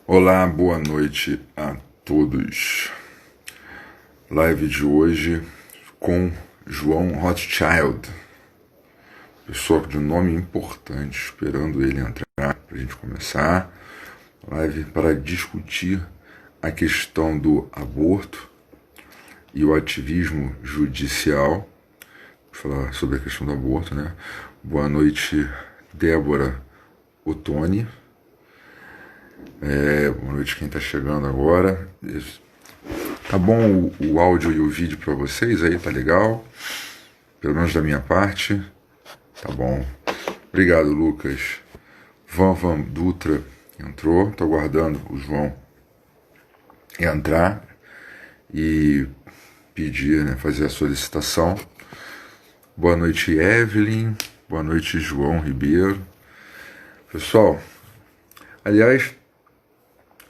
Olá, boa noite a todos. Live de hoje com João Rothschild, pessoa de um nome importante, esperando ele entrar para a gente começar. Live para discutir a questão do aborto e o ativismo judicial. Vou falar sobre a questão do aborto, né? Boa noite, Débora Ottoni. Boa noite quem está chegando agora. Tá bom o áudio e o vídeo para vocês aí? Tá legal? Pelo menos da minha parte. Tá bom. Obrigado, Lucas. Van Dutra entrou. Tô aguardando o João entrar e pedir, né, fazer a solicitação. Boa noite, Evelyn. Boa noite, João Ribeiro. Pessoal, aliás,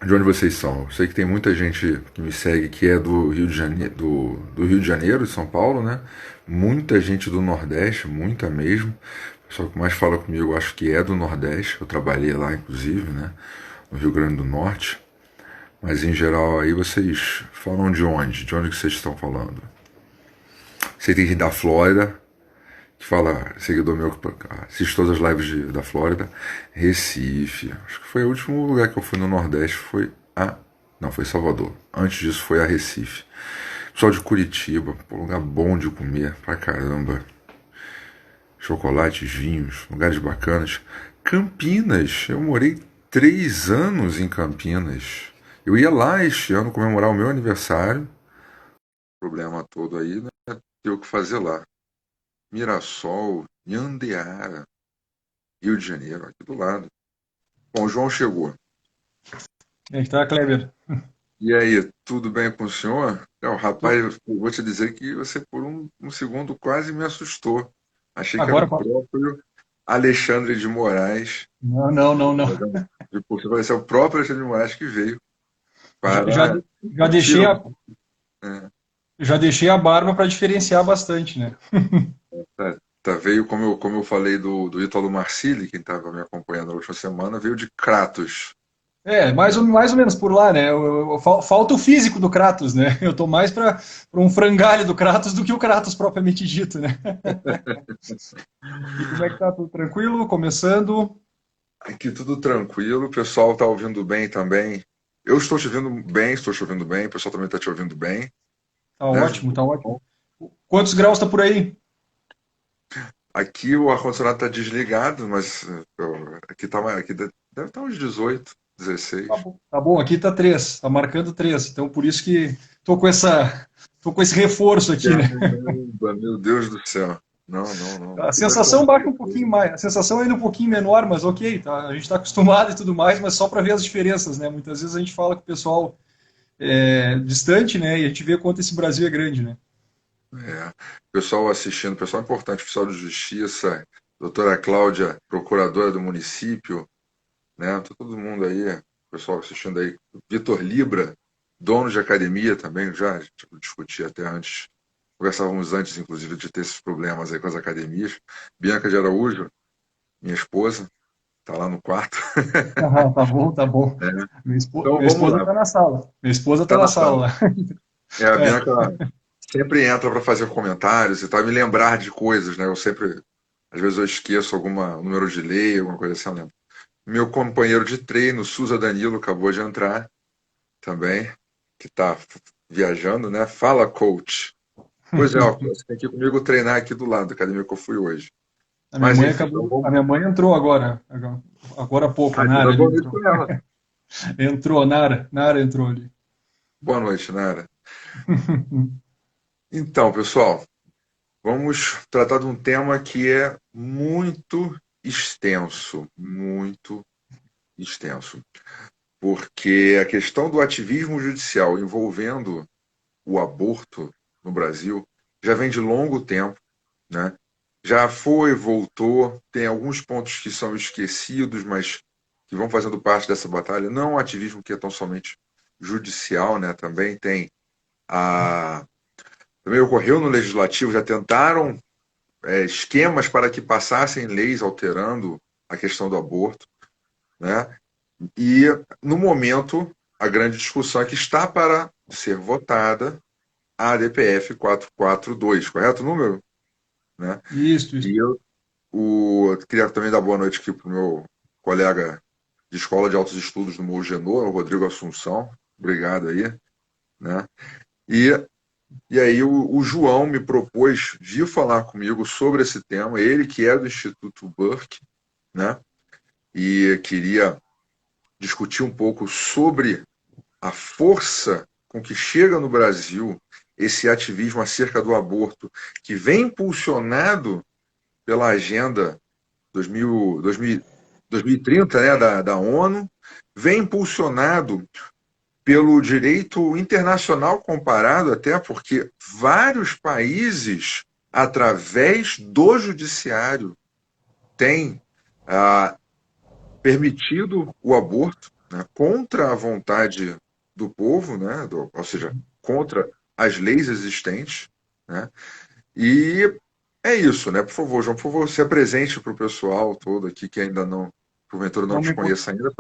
de onde vocês são? Eu sei que tem muita gente que me segue que é do Rio de Janeiro, do Rio de Janeiro, de São Paulo, né? Muita gente do Nordeste, muita mesmo. O pessoal que mais fala comigo, acho que é do Nordeste. Eu trabalhei lá, inclusive, né? No Rio Grande do Norte. Mas em geral aí vocês falam de onde? De onde que vocês estão falando? Você tem que ir da Flórida, que fala, seguidor meu que assiste todas as lives da Flórida. Recife, acho que foi o último lugar que eu fui no Nordeste, não, foi Salvador. Antes disso foi a Recife. Pessoal de Curitiba, um lugar bom de comer pra caramba. Chocolates, vinhos, lugares bacanas. Campinas, eu morei 3 anos em Campinas. Eu ia lá este ano comemorar o meu aniversário. O problema todo aí, né? Ter o que fazer lá. Mirassol, Nhandeara, Rio de Janeiro, aqui do lado. Bom, o João chegou. Como é que tá, Kleber? E aí, tudo bem com o senhor? Rapaz, eu vou te dizer que você por um segundo quase me assustou. Achei que era Agora, o próprio Alexandre de Moraes. não, não, não, não. E por você parecer o próprio Alexandre de Moraes que veio Já, já, para já curtir deixei o... a, já deixei a barba para diferenciar bastante, né? Veio, como eu falei do Ítalo Marcilli, quem estava me acompanhando na última semana, veio de Kratos. É, mais ou menos por lá, né? Falta o físico do Kratos, né? Eu tô mais para um frangalho do Kratos do que o Kratos propriamente dito, né? E como é que tá? Tudo tranquilo? Começando? Aqui tudo tranquilo, o pessoal está ouvindo bem também. Eu estou te ouvindo bem, o pessoal também está te ouvindo bem, Tá né? ótimo, tá ótimo. Quantos graus tá por aí? Aqui o ar-condicionado está desligado, mas aqui deve estar uns 18, 16. Tá bom, aqui tá 3, tá marcando 3. Então por isso que tô com esse reforço aqui, né? Caramba, meu Deus do céu. Não, não, não. A Aqui deve estar sensação uns baixa um pouquinho 16. mais, a sensação ainda um pouquinho menor, mas ok, tá? A gente está acostumado e tudo mais, mas só para ver as diferenças, né? Muitas vezes a gente fala com o pessoal distante, né? E a gente vê quanto esse Brasil é grande, né? É. Pessoal assistindo, pessoal importante, pessoal de justiça, doutora Cláudia, procuradora do município, né? Tá todo mundo aí, pessoal assistindo aí. Vitor Libra, dono de academia também, já tipo, discuti até antes. Conversávamos antes, inclusive, de ter esses problemas aí com as academias. Bianca de Araújo, minha esposa, tá lá no quarto. Ah, tá bom, tá bom. Então Minha vamos esposa lá. tá na sala. Minha esposa tá Tá na na sala sala. lá. A É, Bianca sempre entra para fazer comentários e tal, me lembrar de coisas, né? Eu sempre, às vezes eu esqueço um número de lei, alguma coisa assim, eu lembro. Meu companheiro de treino, Suza Danilo, acabou de entrar também, que está viajando, né? Fala, coach. Pois é, ó, você tem que ir comigo treinar aqui do lado da academia que eu fui hoje. Mas enfim, então a vamos. minha mãe entrou agora há pouco, a Ah, então Nara dá ali boa noite entrou. para ela. Entrou, Nara entrou ali. Boa noite, Nara. Então, pessoal, vamos tratar de um tema que é muito extenso, porque a questão do ativismo judicial envolvendo o aborto no Brasil já vem de longo tempo, né? Já foi, voltou, tem alguns pontos que são esquecidos, mas que vão fazendo parte dessa batalha. Não é um ativismo que é tão somente judicial, né? A também ocorreu no legislativo, já tentaram esquemas para que passassem leis alterando a questão do aborto, né? E, no momento, a grande discussão é que está para ser votada a ADPF 442, correto o número? Né? Isso, isso. E queria também dar boa noite aqui para o meu colega de Escola de Altos Estudos do Morro Genô, o Rodrigo Assunção. Obrigado aí. Né? E, e aí o João me propôs vir falar comigo sobre esse tema, ele que é do Instituto Burke, né? E queria discutir um pouco sobre a força com que chega no Brasil esse ativismo acerca do aborto, que vem impulsionado pela Agenda 2030, né, da ONU, vem impulsionado pelo direito internacional comparado, até porque vários países, através do judiciário, têm permitido o aborto, né, contra a vontade do povo, né, ou seja, contra as leis existentes. Né, e é isso, né? Por favor, João, por favor, se apresente para o pessoal todo aqui que ainda não, porventura não Não te me... conheça ainda.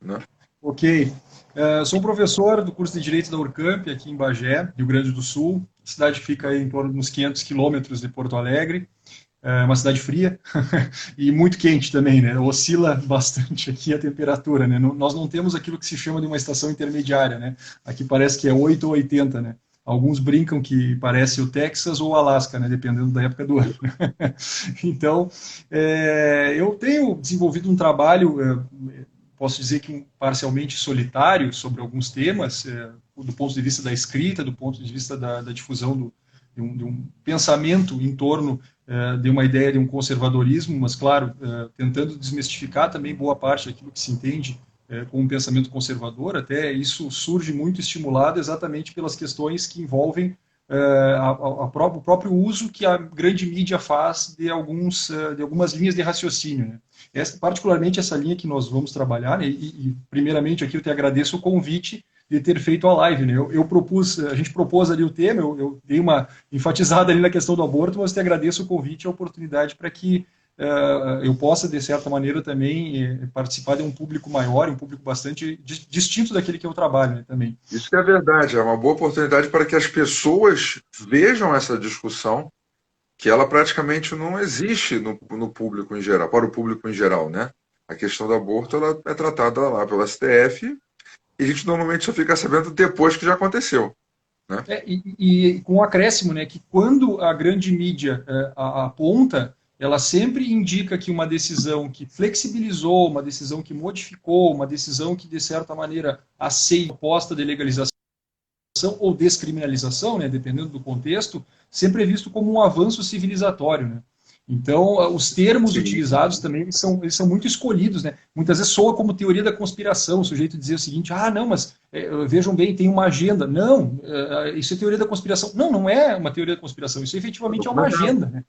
Né? Ok. Sou um professor do curso de Direito da Urcamp, aqui em Bagé, Rio Grande do Sul. A cidade fica aí em torno de uns 500 quilômetros de Porto Alegre. É uma cidade fria e muito quente também, né? Oscila bastante aqui a temperatura, né? Nós não temos aquilo que se chama de uma estação intermediária, né? Aqui parece que é 8 ou 80, né? Alguns brincam que parece o Texas ou o Alasca, né? Dependendo da época do ano. Então, eu tenho desenvolvido um trabalho, posso dizer que parcialmente solitário, sobre alguns temas, do ponto de vista da escrita, do ponto de vista da difusão de um pensamento em torno de uma ideia de um conservadorismo, mas, claro, tentando desmistificar também boa parte daquilo que se entende com um pensamento conservador. Até isso surge muito estimulado exatamente pelas questões que envolvem o próprio uso que a grande mídia faz de algumas linhas de raciocínio. Né? Particularmente essa linha que nós vamos trabalhar, né? E primeiramente aqui eu te agradeço o convite de ter feito a live, né? A gente propôs ali o tema, eu dei uma enfatizada ali na questão do aborto, mas te agradeço o convite e a oportunidade para que eu possa, de certa maneira, também participar de um público maior, um público bastante distinto daquele que eu trabalho, né, também. Isso que é verdade, é uma boa oportunidade para que as pessoas vejam essa discussão, que ela praticamente não existe no público em geral, para o público em geral, né? A questão do aborto ela é tratada lá pelo STF e a gente normalmente só fica sabendo depois que já aconteceu. Né? E com o acréscimo, né, que quando a grande mídia aponta, ela sempre indica que uma decisão que flexibilizou, uma decisão que modificou, uma decisão que, de certa maneira, aceita a proposta de legalização ou descriminalização, né, dependendo do contexto, sempre é visto como um avanço civilizatório. Né? Então, os termos Sim. utilizados também eles são muito escolhidos. Né? Muitas vezes soa como teoria da conspiração, o sujeito dizer o seguinte, não, mas vejam bem, tem uma agenda. Não, isso é teoria da conspiração. Não, não é uma teoria da conspiração, isso efetivamente é uma agenda. Né?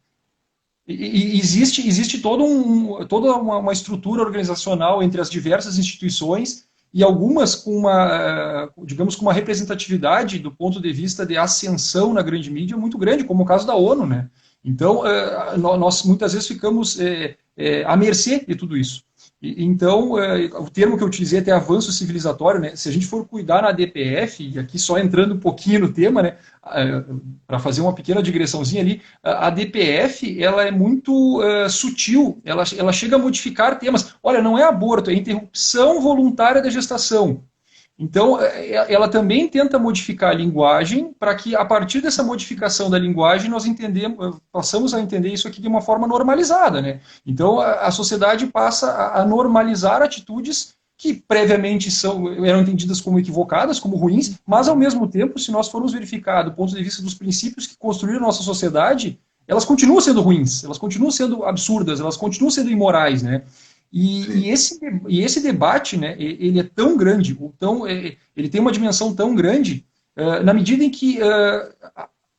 E existe toda uma estrutura organizacional entre as diversas instituições e algumas com digamos, com uma representatividade do ponto de vista de ascensão na grande mídia muito grande, como o caso da ONU, né? Então, nós muitas vezes ficamos à mercê de tudo isso. Então, o termo que eu utilizei até avanço civilizatório, né? Se a gente for cuidar na DPF, e aqui só entrando um pouquinho no tema, né? Para fazer uma pequena digressãozinha ali, a DPF ela é muito sutil, ela chega a modificar temas. Olha, não é aborto, é interrupção voluntária da gestação. Então, ela também tenta modificar a linguagem para que, a partir dessa modificação da linguagem, nós passamos a entender isso aqui de uma forma normalizada. Né? Então, a sociedade passa a normalizar atitudes que previamente eram entendidas como equivocadas, como ruins, mas, ao mesmo tempo, se nós formos verificar do ponto de vista dos princípios que construíram a nossa sociedade, elas continuam sendo ruins, elas continuam sendo absurdas, elas continuam sendo imorais, né? E esse debate, né, ele é tão grande, ele tem uma dimensão tão grande, na medida em que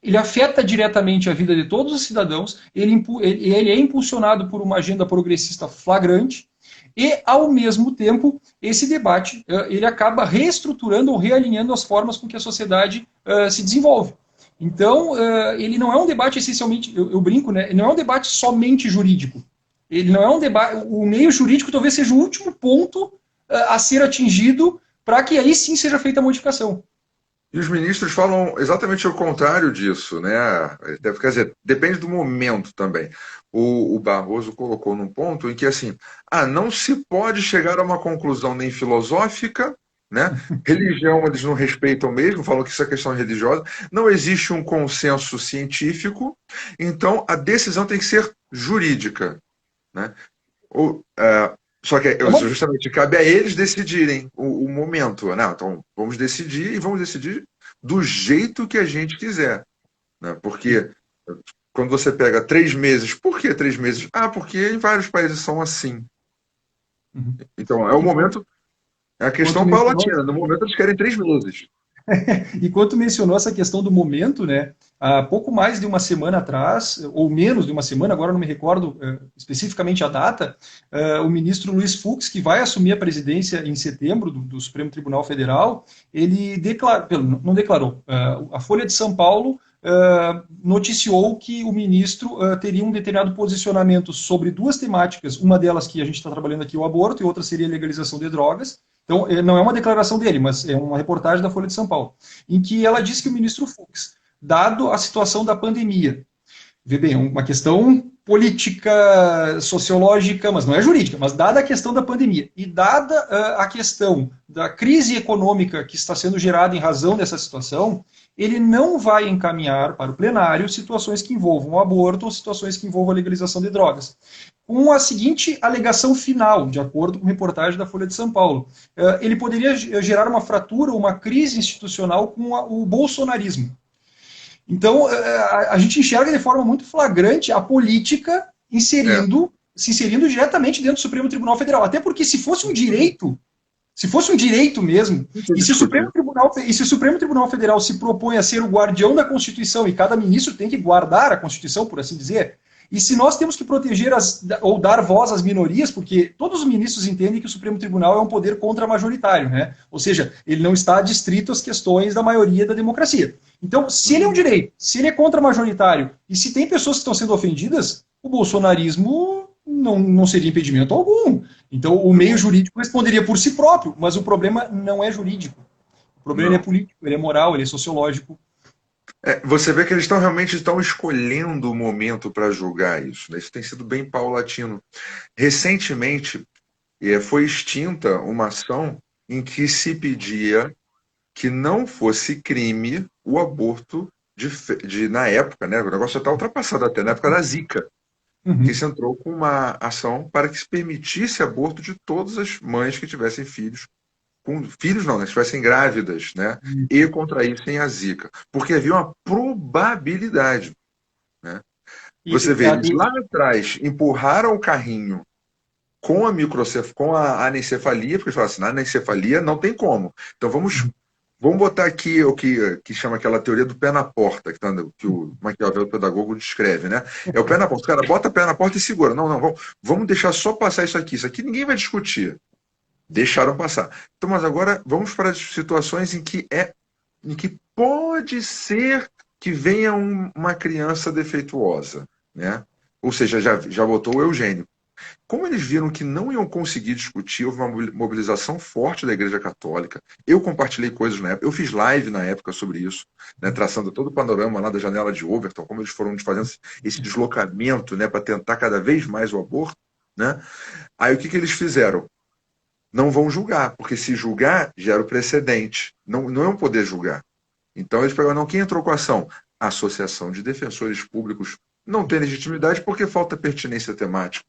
ele afeta diretamente a vida de todos os cidadãos, ele é impulsionado por uma agenda progressista flagrante, e, ao mesmo tempo, esse debate ele acaba reestruturando ou realinhando as formas com que a sociedade se desenvolve. Então, ele não é um debate essencialmente, eu brinco, né, não é um debate somente jurídico. Ele não é um debate. O meio jurídico talvez seja o último ponto a ser atingido para que aí sim seja feita a modificação. E os ministros falam exatamente o contrário disso, né? Quer dizer, depende do momento também. O Barroso colocou num ponto em que, assim, não se pode chegar a uma conclusão nem filosófica, né? Religião eles não respeitam mesmo, falam que isso é questão religiosa, não existe um consenso científico, então a decisão tem que ser jurídica, né? Ou, só que justamente cabe a eles decidirem o momento. Não, então vamos decidir e vamos decidir do jeito que a gente quiser. Né? Porque quando você pega 3 meses, por que 3 meses? Porque em vários países são assim. Uhum. Então é o momento, é a questão paulatina. No momento eles querem 3 meses. E quando mencionou essa questão do momento, né, há pouco mais de uma semana atrás, ou menos de uma semana, agora não me recordo especificamente a data, o ministro Luiz Fux, que vai assumir a presidência em setembro do Supremo Tribunal Federal, ele não declarou, a Folha de São Paulo noticiou que o ministro teria um determinado posicionamento sobre duas temáticas, uma delas que a gente está trabalhando aqui, o aborto, e outra seria a legalização de drogas. Então, não é uma declaração dele, mas é uma reportagem da Folha de São Paulo, em que ela diz que o ministro Fux, dado a situação da pandemia, vê bem, uma questão política, sociológica, mas não é jurídica, mas dada a questão da pandemia e dada a questão da crise econômica que está sendo gerada em razão dessa situação, ele não vai encaminhar para o plenário situações que envolvam o aborto ou situações que envolvam a legalização de drogas. Com a seguinte alegação final, de acordo com reportagem da Folha de São Paulo, ele poderia gerar uma fratura, uma crise institucional com o bolsonarismo. Então, a gente enxerga de forma muito flagrante a política se inserindo diretamente dentro do Supremo Tribunal Federal. Até porque se fosse um direito mesmo, e se o Supremo Tribunal Federal se propõe a ser o guardião da Constituição, e cada ministro tem que guardar a Constituição, por assim dizer, e se nós temos que proteger ou dar voz às minorias, porque todos os ministros entendem que o Supremo Tribunal é um poder contra-majoritário, né? Ou seja, ele não está adstrito às questões da maioria da democracia. Então, se ele é um direito, se ele é contra-majoritário, e se tem pessoas que estão sendo ofendidas, o bolsonarismo não seria impedimento algum. Então, o meio jurídico responderia por si próprio, mas o problema não é jurídico. O problema é político, ele é moral, ele é sociológico. Você vê que eles realmente estão escolhendo o momento para julgar isso. Né? Isso tem sido bem paulatino. Recentemente, foi extinta uma ação em que se pedia que não fosse crime o aborto na época, né? O negócio já está ultrapassado até, na época da Zika, que se entrou com uma ação para que se permitisse aborto de todas as mães que tivessem filhos, né, que estivessem grávidas, né, e contraíssem a Zika, porque havia uma probabilidade, né? Você vê, eles lá atrás empurraram o carrinho com a anencefalia, porque eles falaram assim, na anencefalia não tem como, então vamos botar aqui o que chama aquela teoria do pé na porta, que o Maquiavel, o pedagogo, descreve, né? É o pé na porta. O cara bota o pé na porta e segura. Não, vamos deixar só passar isso aqui. Isso aqui ninguém vai discutir. Deixaram passar. Então, mas agora vamos para as situações em que pode ser que venha uma criança defeituosa, né? Ou seja, já votou o Eugênio. Como eles viram que não iam conseguir discutir, houve uma mobilização forte da Igreja Católica. Eu compartilhei coisas na época, eu fiz live na época sobre isso, né, traçando todo o panorama lá da janela de Overton, como eles foram fazendo esse deslocamento, né, para tentar cada vez mais o aborto. Né? Aí o que eles fizeram? Não vão julgar, porque se julgar, gera o precedente. Não é um poder julgar. Então eles pegaram, quem entrou com a ação? A Associação de Defensores Públicos não tem legitimidade porque falta pertinência temática.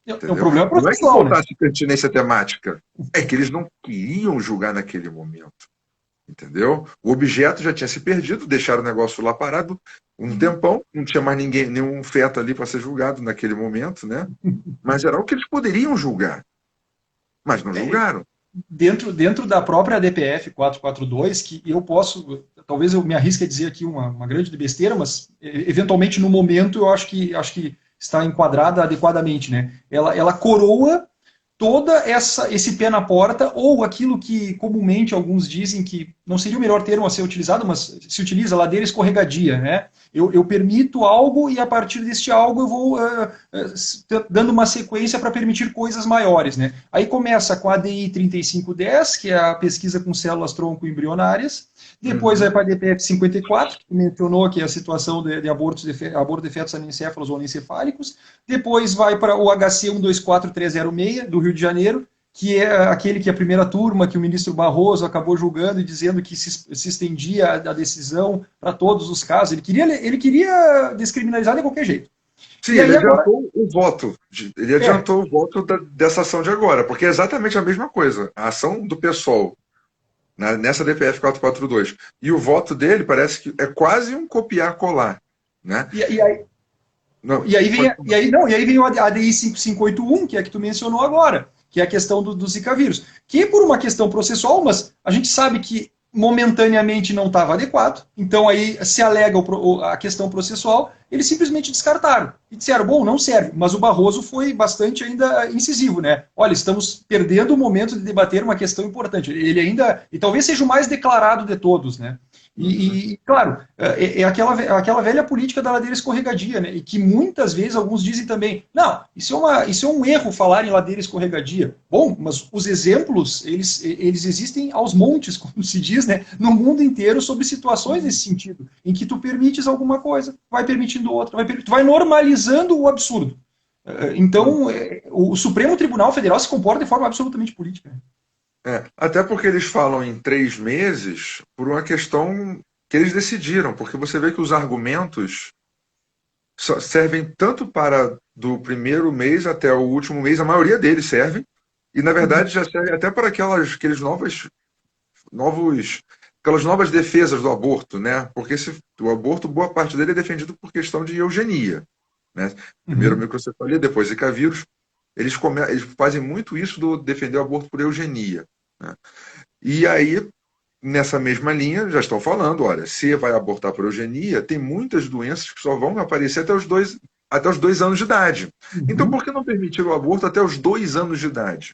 É um problema processual, não é que faltasse pertinência temática, é que eles não queriam julgar naquele momento. Entendeu? O objeto já tinha se perdido, deixaram o negócio lá parado um tempão, não tinha mais nenhum feto ali para ser julgado naquele momento, né? Mas era o que eles poderiam julgar. Mas não julgaram. Dentro da própria DPF 442, que eu posso, talvez eu me arrisque a dizer aqui uma grande besteira, mas eventualmente no momento eu acho que está enquadrada adequadamente, né? Ela coroa toda esse pé na porta, ou aquilo que comumente alguns dizem que não seria o melhor termo a ser utilizado, mas se utiliza, ladeira escorregadia, né? Eu permito algo e a partir deste algo eu vou dando uma sequência para permitir coisas maiores, né? Aí começa com a ADI 3510, que é a pesquisa com células tronco embrionárias, depois vai para a DPF 54, que mencionou que é a situação de aborto de fetos anencéfalos ou anencefálicos, depois vai para o HC 124306, do Rio de Janeiro, que é aquele que a primeira turma, que o ministro Barroso acabou julgando e dizendo que se estendia a decisão para todos os casos. Ele queria descriminalizar de qualquer jeito. Sim, ele adiantou o voto. Ele adiantou o voto dessa ação de agora, porque é exatamente a mesma coisa. A ação do PSOL nessa DPF 442. E o voto dele parece que é quase um copiar-colar. Né? E aí vem o ADI 5581, que é a que tu mencionou agora, que é a questão do Zika vírus, que por uma questão processual, mas a gente sabe que momentaneamente não estava adequado, então aí se alega a questão processual, eles simplesmente descartaram e disseram, bom, não serve, mas o Barroso foi bastante ainda incisivo, né? Olha, estamos perdendo o momento de debater uma questão importante, ele ainda, e talvez seja o mais declarado de todos, né? Claro, é aquela velha política da ladeira escorregadia, né? E que muitas vezes alguns dizem também, não, isso é um erro falar em ladeira escorregadia. Bom, mas os exemplos, eles existem aos montes, como se diz, né? No mundo inteiro sobre situações nesse sentido, em que tu permites alguma coisa, vai permitindo outra, tu vai normalizando o absurdo. Então, o Supremo Tribunal Federal se comporta de forma absolutamente política. Até porque eles falam em 3 meses por uma questão que eles decidiram, porque você vê que os argumentos servem tanto para do primeiro mês até o último mês, a maioria deles servem, e na verdade já serve até para aquelas novas defesas do aborto, né? Porque o aborto, boa parte dele é defendido por questão de eugenia. Né? Primeiro microcefalia, depois Zika vírus. Eles fazem muito isso do defender o aborto por eugenia. Né? E aí, nessa mesma linha, já estão falando, olha, se vai abortar por eugenia, tem muitas doenças que só vão aparecer até os 2 anos de idade. Então, por que não permitir o aborto até os 2 anos de idade?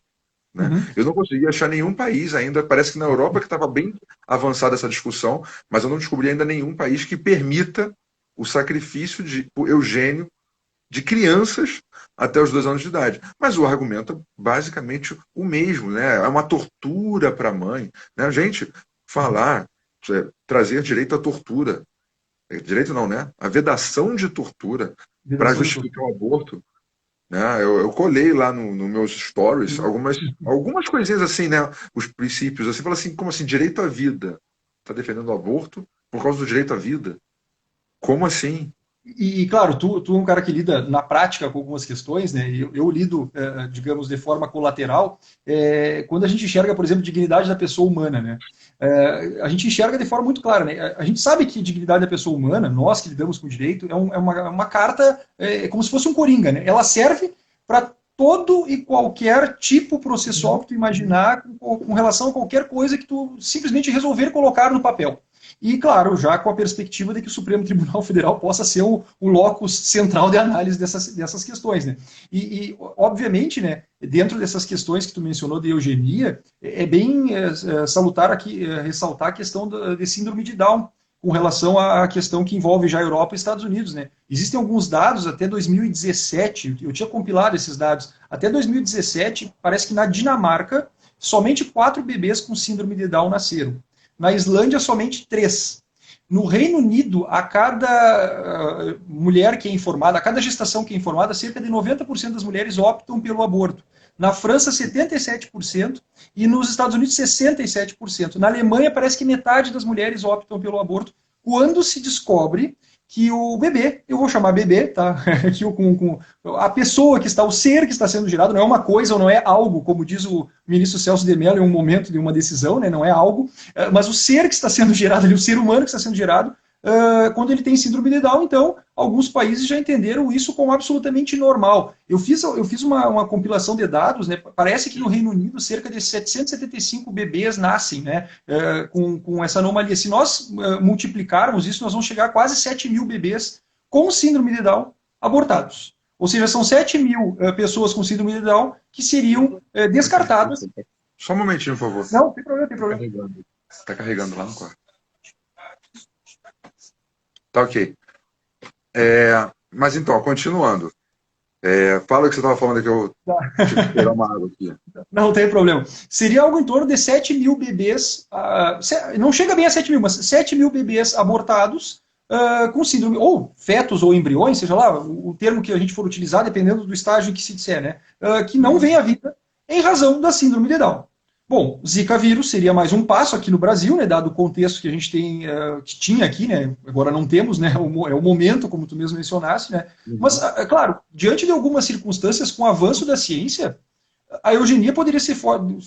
Né? Eu não consegui achar nenhum país ainda, parece que na Europa que estava bem avançada essa discussão, mas eu não descobri ainda nenhum país que permita o sacrifício de eugênio de crianças até os 2 anos de idade. Mas o argumento é basicamente o mesmo, né? É uma tortura para a mãe. Né? A gente trazer direito à tortura. Direito não, né? A vedação de tortura para justificar o aborto. Né? Eu colei lá no meus stories algumas coisinhas assim, né? Os princípios, assim, fala assim, como assim, direito à vida? Está defendendo o aborto por causa do direito à vida? Como assim? E claro, tu é um cara que lida na prática com algumas questões, né? Eu lido, digamos, de forma colateral, quando a gente enxerga, por exemplo, dignidade da pessoa humana, né? A gente enxerga de forma muito clara, né? A gente sabe que dignidade da pessoa humana, nós que lidamos com direito, é uma carta, como se fosse um coringa, né? Ela serve para todo e qualquer tipo processual que tu imaginar com relação a qualquer coisa que tu simplesmente resolver colocar no papel. E, claro, já com a perspectiva de que o Supremo Tribunal Federal possa ser o locus central de análise dessas questões. Né? Obviamente, né, dentro dessas questões que tu mencionou de eugenia, é bem salutar aqui, ressaltar a questão de síndrome de Down, com relação à questão que envolve já a Europa e Estados Unidos. Né? Existem alguns dados até 2017, eu tinha compilado esses dados, até 2017, parece que na Dinamarca, somente 4 bebês com síndrome de Down nasceram. Na Islândia, somente 3. No Reino Unido, a cada mulher que é informada, a cada gestação que é informada, cerca de 90% das mulheres optam pelo aborto. Na França, 77%, e nos Estados Unidos, 67%. Na Alemanha, parece que metade das mulheres optam pelo aborto, quando se descobre que o bebê, eu vou chamar bebê, tá? A pessoa que está, o ser que está sendo gerado, não é uma coisa ou não é algo, como diz o ministro Celso de Mello em um momento de uma decisão, né? Não é algo, mas o ser que está sendo gerado ali, o ser humano que está sendo gerado, quando ele tem síndrome de Down, então, alguns países já entenderam isso como absolutamente normal. Eu fiz uma compilação de dados, né? Parece que no Reino Unido cerca de 775 bebês nascem, né? Com essa anomalia. Se nós multiplicarmos isso, nós vamos chegar a quase 7 mil bebês com síndrome de Down abortados. Ou seja, são 7 mil pessoas com síndrome de Down que seriam descartadas. Só um momentinho, por favor. Não, tem problema, tem Tá problema. carregando. Tá carregando lá no quarto. Tá ok. Mas então, continuando. Fala o que você estava falando que eu tive que pegar uma água aqui. Não tem problema. Seria algo em torno de 7 mil bebês, não chega bem a 7 mil, mas 7 mil bebês abortados com síndrome, ou fetos ou embriões, seja lá, o termo que a gente for utilizar, dependendo do estágio em que se disser, né, que não vem à vida em razão da síndrome de Down. Bom, Zika vírus seria mais um passo aqui no Brasil, né, dado o contexto que a gente tem, que tinha aqui, né, agora não temos, né, é o momento, como tu mesmo mencionaste, né, mas, claro, diante de algumas circunstâncias, com o avanço da ciência, a eugenia poderia ser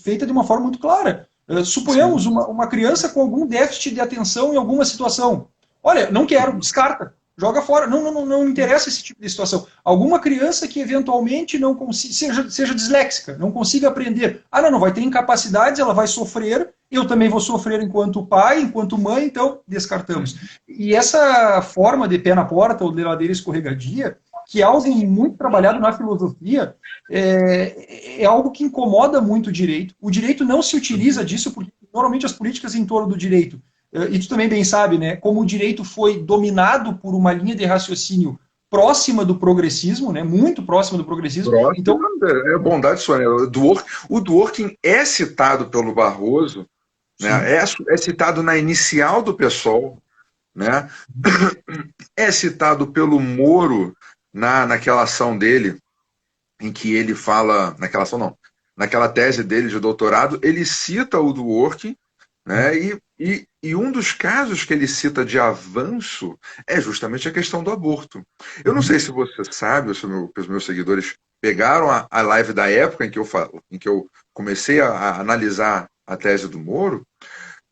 feita de uma forma muito clara. Suponhamos uma criança com algum déficit de atenção em alguma situação. Olha, não quero, descarta. Joga fora, não interessa esse tipo de situação. Alguma criança que eventualmente não consiga, seja disléxica, não consiga aprender. Não vai ter incapacidades, ela vai sofrer, eu também vou sofrer enquanto pai, enquanto mãe, então descartamos. E essa forma de pé na porta ou de ladeira escorregadia, que é algo muito trabalhado na filosofia, é algo que incomoda muito o direito. O direito não se utiliza disso, porque normalmente as políticas em torno do direito, e tu também bem sabe, né, como o direito foi dominado por uma linha de raciocínio próxima do progressismo, né, muito próxima do progressismo. Então, é bondade, Sônia. O Dworkin é citado pelo Barroso, né, é citado na inicial do PSOL, né, é citado pelo Moro naquela ação dele, em que ele fala, naquela tese dele de doutorado, ele cita o Dworkin, né, e um dos casos que ele cita de avanço é justamente a questão do aborto. Eu não sei se você sabe, ou se os meus seguidores pegaram a live da época em que eu comecei a analisar a tese do Moro,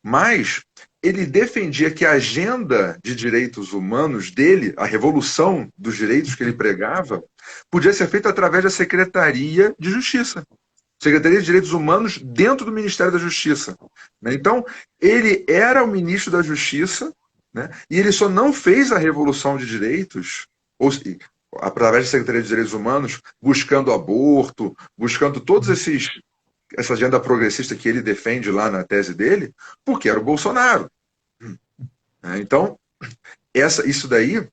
mas ele defendia que a agenda de direitos humanos dele, a revolução dos direitos que ele pregava, podia ser feita através da Secretaria de Justiça. Secretaria de Direitos Humanos dentro do Ministério da Justiça. Então, ele era o ministro da Justiça, né, e ele só não fez a revolução de direitos, através da Secretaria de Direitos Humanos, buscando aborto, buscando todos essa agenda progressista que ele defende lá na tese dele, porque era o Bolsonaro. Então, isso daí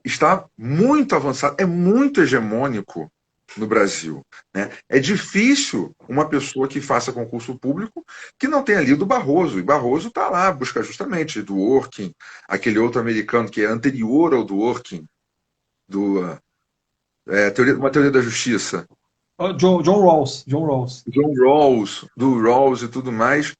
está muito avançado, é muito hegemônico no Brasil, né? É difícil uma pessoa que faça concurso público que não tenha lido Barroso, e Barroso está lá, busca justamente Dworkin, aquele outro americano que é anterior ao Dworkin, uma teoria da justiça. John Rawls. Do Rawls e tudo mais.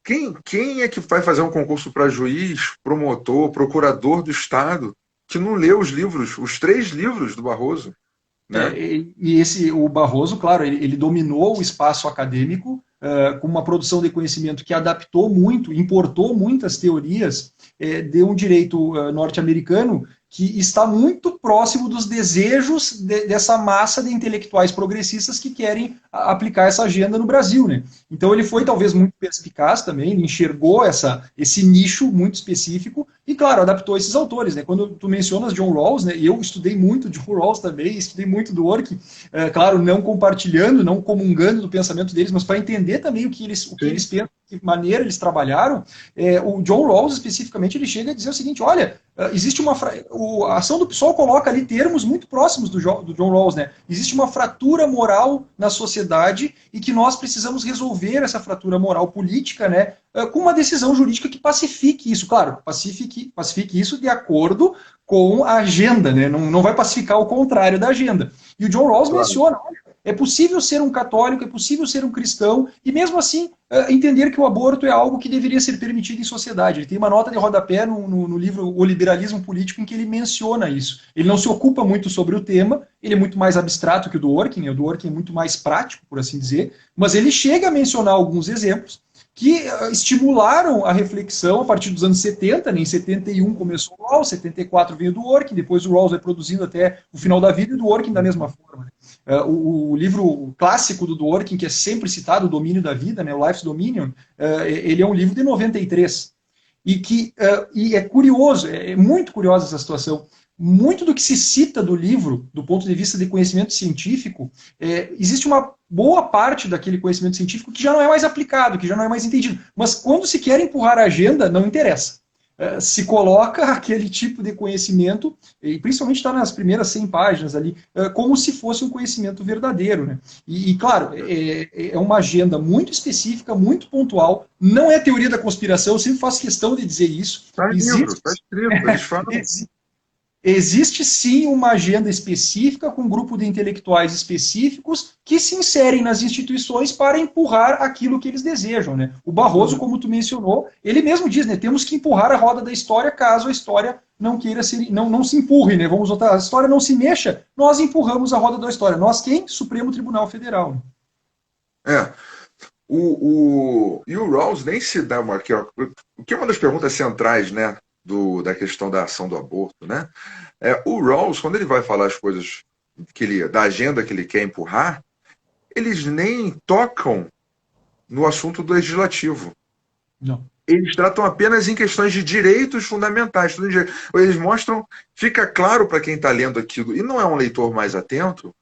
Quem é que vai fazer um concurso para juiz, promotor, procurador do Estado, que não leu os 3 livros do Barroso? Né? O Barroso, claro, ele dominou o espaço acadêmico com uma produção de conhecimento que adaptou muito, importou muitas teorias de um direito norte-americano que está muito próximo dos desejos dessa massa de intelectuais progressistas que querem aplicar essa agenda no Brasil, né? Então ele foi talvez muito perspicaz também, ele enxergou esse nicho muito específico e, claro, adaptou esses autores, né? Quando tu mencionas John Rawls, né? Eu estudei muito John Rawls também, estudei muito do Dworkin, claro, não compartilhando, não comungando do pensamento deles, mas para entender também o que eles pensam, de que maneira eles trabalharam. O John Rawls, especificamente, ele chega a dizer o seguinte, olha, existe a ação do PSOL coloca ali termos muito próximos do John Rawls, né? Existe uma fratura moral na sociedade e que nós precisamos resolver essa fratura moral política, né, com uma decisão jurídica que pacifique isso. Claro, pacifique isso de acordo com a agenda, né? Não vai pacificar o contrário da agenda. E o John Rawls menciona, olha, é possível ser um católico, é possível ser um cristão, e mesmo assim entender que o aborto é algo que deveria ser permitido em sociedade. Ele tem uma nota de rodapé no livro O Liberalismo Político em que ele menciona isso. Ele não se ocupa muito sobre o tema, ele é muito mais abstrato que o Dworkin, o Dworkin é muito mais prático, por assim dizer, mas ele chega a mencionar alguns exemplos que estimularam a reflexão a partir dos anos 70, né? Em 71 começou o Rawls, 74 veio o Dworkin, depois o Rawls vai produzindo até o final da vida e o Dworkin da mesma forma. Né? O livro clássico do Dworkin, que é sempre citado, O Domínio da Vida, né? O Life's Dominion, ele é um livro de 93. E é curioso, é muito curiosa essa situação, muito do que se cita do livro, do ponto de vista de conhecimento científico, existe uma boa parte daquele conhecimento científico que já não é mais aplicado, que já não é mais entendido. Mas quando se quer empurrar a agenda, não interessa. Se coloca aquele tipo de conhecimento, e principalmente está nas primeiras 100 páginas ali, como se fosse um conhecimento verdadeiro. Né? Claro, é uma agenda muito específica, muito pontual, não é teoria da conspiração, eu sempre faço questão de dizer isso. Tá em livro, tá escrito, eles falam. Existe sim uma agenda específica, com um grupo de intelectuais específicos que se inserem nas instituições para empurrar aquilo que eles desejam. Né? O Barroso, como tu mencionou, ele mesmo diz, né, temos que empurrar a roda da história caso a história não queira ser, não se empurre, né? Vamos botar, a história não se mexa, nós empurramos a roda da história. Nós quem? Supremo Tribunal Federal. Né? É. E o Rawls nem se dá uma. O que é uma das perguntas centrais, né? Da questão da ação do aborto, né? O Rawls, quando ele vai falar as coisas da agenda que ele quer empurrar, eles nem tocam no assunto do legislativo. Não. Eles tratam apenas em questões de direitos fundamentais. Eles mostram, fica claro para quem está lendo aquilo, e não é um leitor mais atento,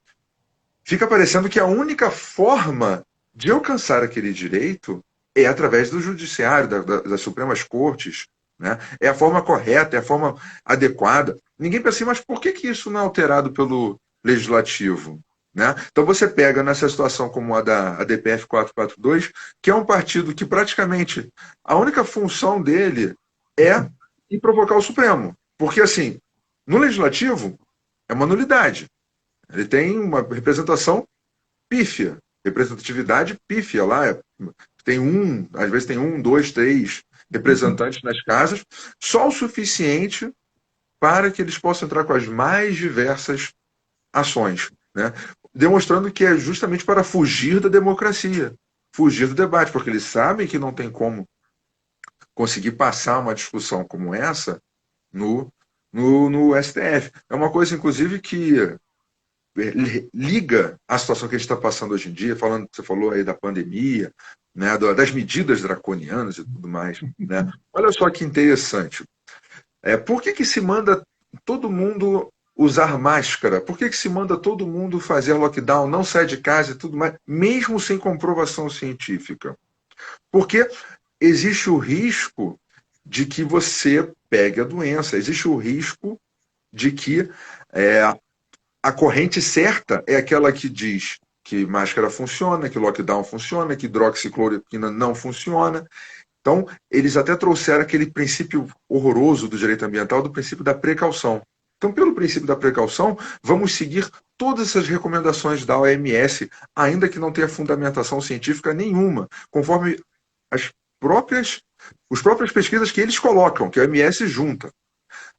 fica parecendo que a única forma de alcançar aquele direito é através do judiciário, das Supremas Cortes. Né? É a forma correta, é a forma adequada. Ninguém pensa assim, mas por que isso não é alterado pelo legislativo? Né? Então você pega nessa situação como a da ADPF 442, que é um partido que praticamente a única função dele é ir provocar o Supremo. Porque assim, no legislativo é uma nulidade. Ele tem uma representação pífia, representatividade pífia lá. Às vezes tem 1, 2, 3 representantes nas casas, só o suficiente para que eles possam entrar com as mais diversas ações, né? Demonstrando que é justamente para fugir da democracia, fugir do debate, porque eles sabem que não tem como conseguir passar uma discussão como essa no STF. É uma coisa, inclusive, que liga a situação que a gente está passando hoje em dia, você falou aí da pandemia, né, das medidas draconianas e tudo mais. Né? Olha só que interessante. Por que se manda todo mundo usar máscara? Por que se manda todo mundo fazer lockdown, não sair de casa e tudo mais, mesmo sem comprovação científica? Porque existe o risco de que você pegue a doença, existe o risco de que a corrente certa é aquela que diz que máscara funciona, que lockdown funciona, que hidroxicloroquina não funciona. Então, eles até trouxeram aquele princípio horroroso do direito ambiental, do princípio da precaução. Então, pelo princípio da precaução, vamos seguir todas essas recomendações da OMS, ainda que não tenha fundamentação científica nenhuma, conforme as próprias pesquisas que eles colocam, que a OMS junta.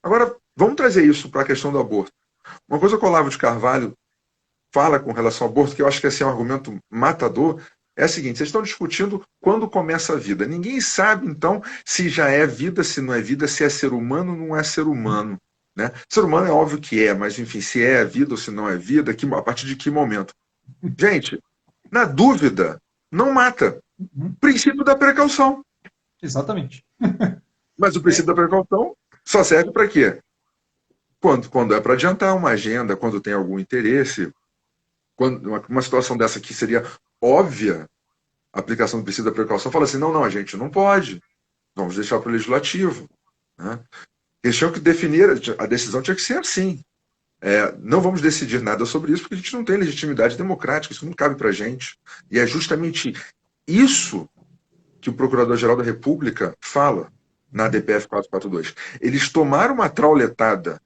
Agora, vamos trazer isso para a questão do aborto. Uma coisa que o Olavo de Carvalho fala com relação ao aborto, que eu acho que esse é um argumento matador, é a seguinte: vocês estão discutindo quando começa a vida. Ninguém sabe, então, se já é vida, se não é vida, se é ser humano ou não é ser humano. Né? Ser humano é óbvio que é, mas, enfim, se é vida ou se não é vida, a partir de que momento? Gente, na dúvida, não mata. Princípio da precaução. Exatamente. Mas o princípio da precaução só serve para quê? Quando é para adiantar uma agenda, quando tem algum interesse, quando uma situação dessa que seria óbvia, a aplicação do princípio da precaução, fala assim, não, a gente não pode, vamos deixar para o legislativo. Né? Eles tinham que definir, a decisão tinha que ser assim. Não vamos decidir nada sobre isso, porque a gente não tem legitimidade democrática, isso não cabe para a gente. E é justamente isso que o Procurador-Geral da República fala na DPF 442. Eles tomaram uma trauletada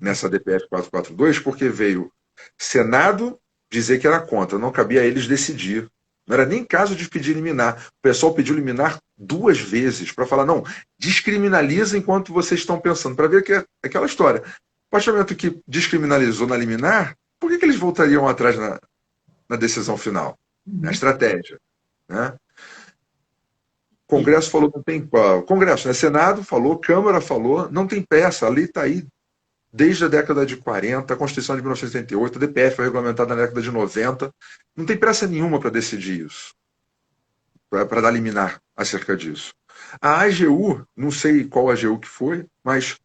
nessa DPF 442 porque veio Senado dizer que era contra, não cabia a eles decidir. Não era nem caso de pedir liminar. O pessoal pediu liminar 2 vezes para falar, não, descriminaliza enquanto vocês estão pensando, para ver que é aquela história. O partir do momento que descriminalizou na liminar, por que eles voltariam atrás na decisão final, na estratégia? Né? O Congresso falou, não tem. Congresso, né? Senado falou, Câmara falou, não tem pressa, a lei está aí desde a década de 40, a Constituição de 1988, a DPF foi regulamentada na década de 90. Não tem pressa nenhuma para decidir isso, para dar liminar acerca disso. A AGU, não sei qual AGU que foi, mas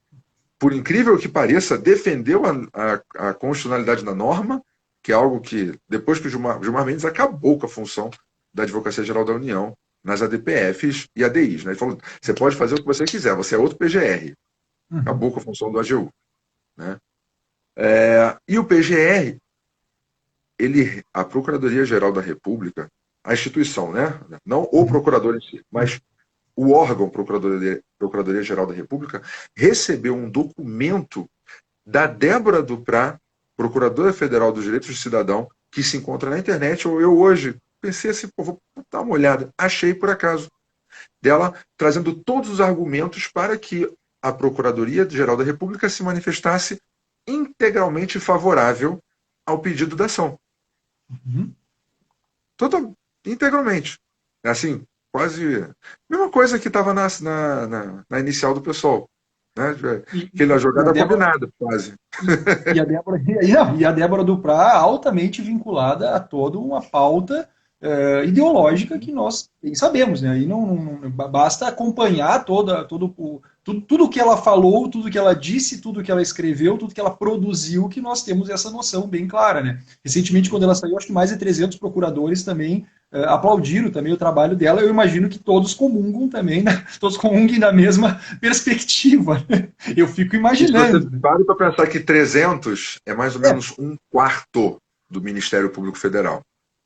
por incrível que pareça, defendeu a constitucionalidade da norma, que é algo que, depois que o Gilmar Mendes acabou com a função da Advocacia Geral da União nas ADPFs e ADIs. Né? Ele falou, você pode fazer o que você quiser, você é outro PGR. Acabou com a função do AGU. Né? E o PGR, a Procuradoria-Geral da República, a instituição, né? Não o procurador em si, mas o órgão Procuradoria-Geral da República, recebeu um documento da Débora Duprá, Procuradora Federal dos Direitos do Cidadão, que se encontra na internet. Eu hoje pensei assim, pô, vou dar uma olhada. Achei, por acaso, dela trazendo todos os argumentos para que a Procuradoria-Geral da República se manifestasse integralmente favorável ao pedido da ação. Integralmente. Assim, quase mesma coisa que estava na inicial do pessoal. Né? Aquela jogada combinada, quase. E a Débora Duprá altamente vinculada a toda uma pauta ideológica que nós bem sabemos, né? Aí não basta acompanhar tudo que ela falou, tudo que ela disse, tudo que ela escreveu, tudo que ela produziu, que nós temos essa noção bem clara, né? Recentemente, quando ela saiu, acho que mais de 300 procuradores também aplaudiram também o trabalho dela. Eu imagino que todos comungam também, né? Todos comunguem da mesma perspectiva. Né? Eu fico imaginando. Se você para para pensar que 300 é mais ou menos um quarto do Ministério Público Federal.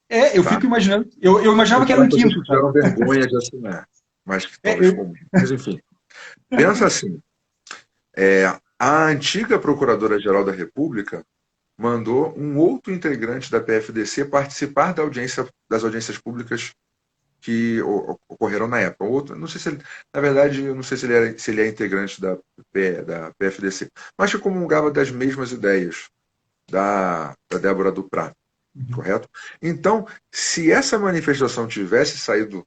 Eu fico imaginando. Eu imaginava que era um quinto. Tiveram vergonha de assinar. Mas talvez comum. Mas enfim. Pensa assim. A antiga Procuradora-Geral da República mandou um outro integrante da PFDC participar das audiências públicas que ocorreram na época. Outro, não sei se ele, na verdade, eu não sei se ele é integrante da PFDC, mas que comungava das mesmas ideias da Débora Duprá. Correto? Então, se essa manifestação tivesse saído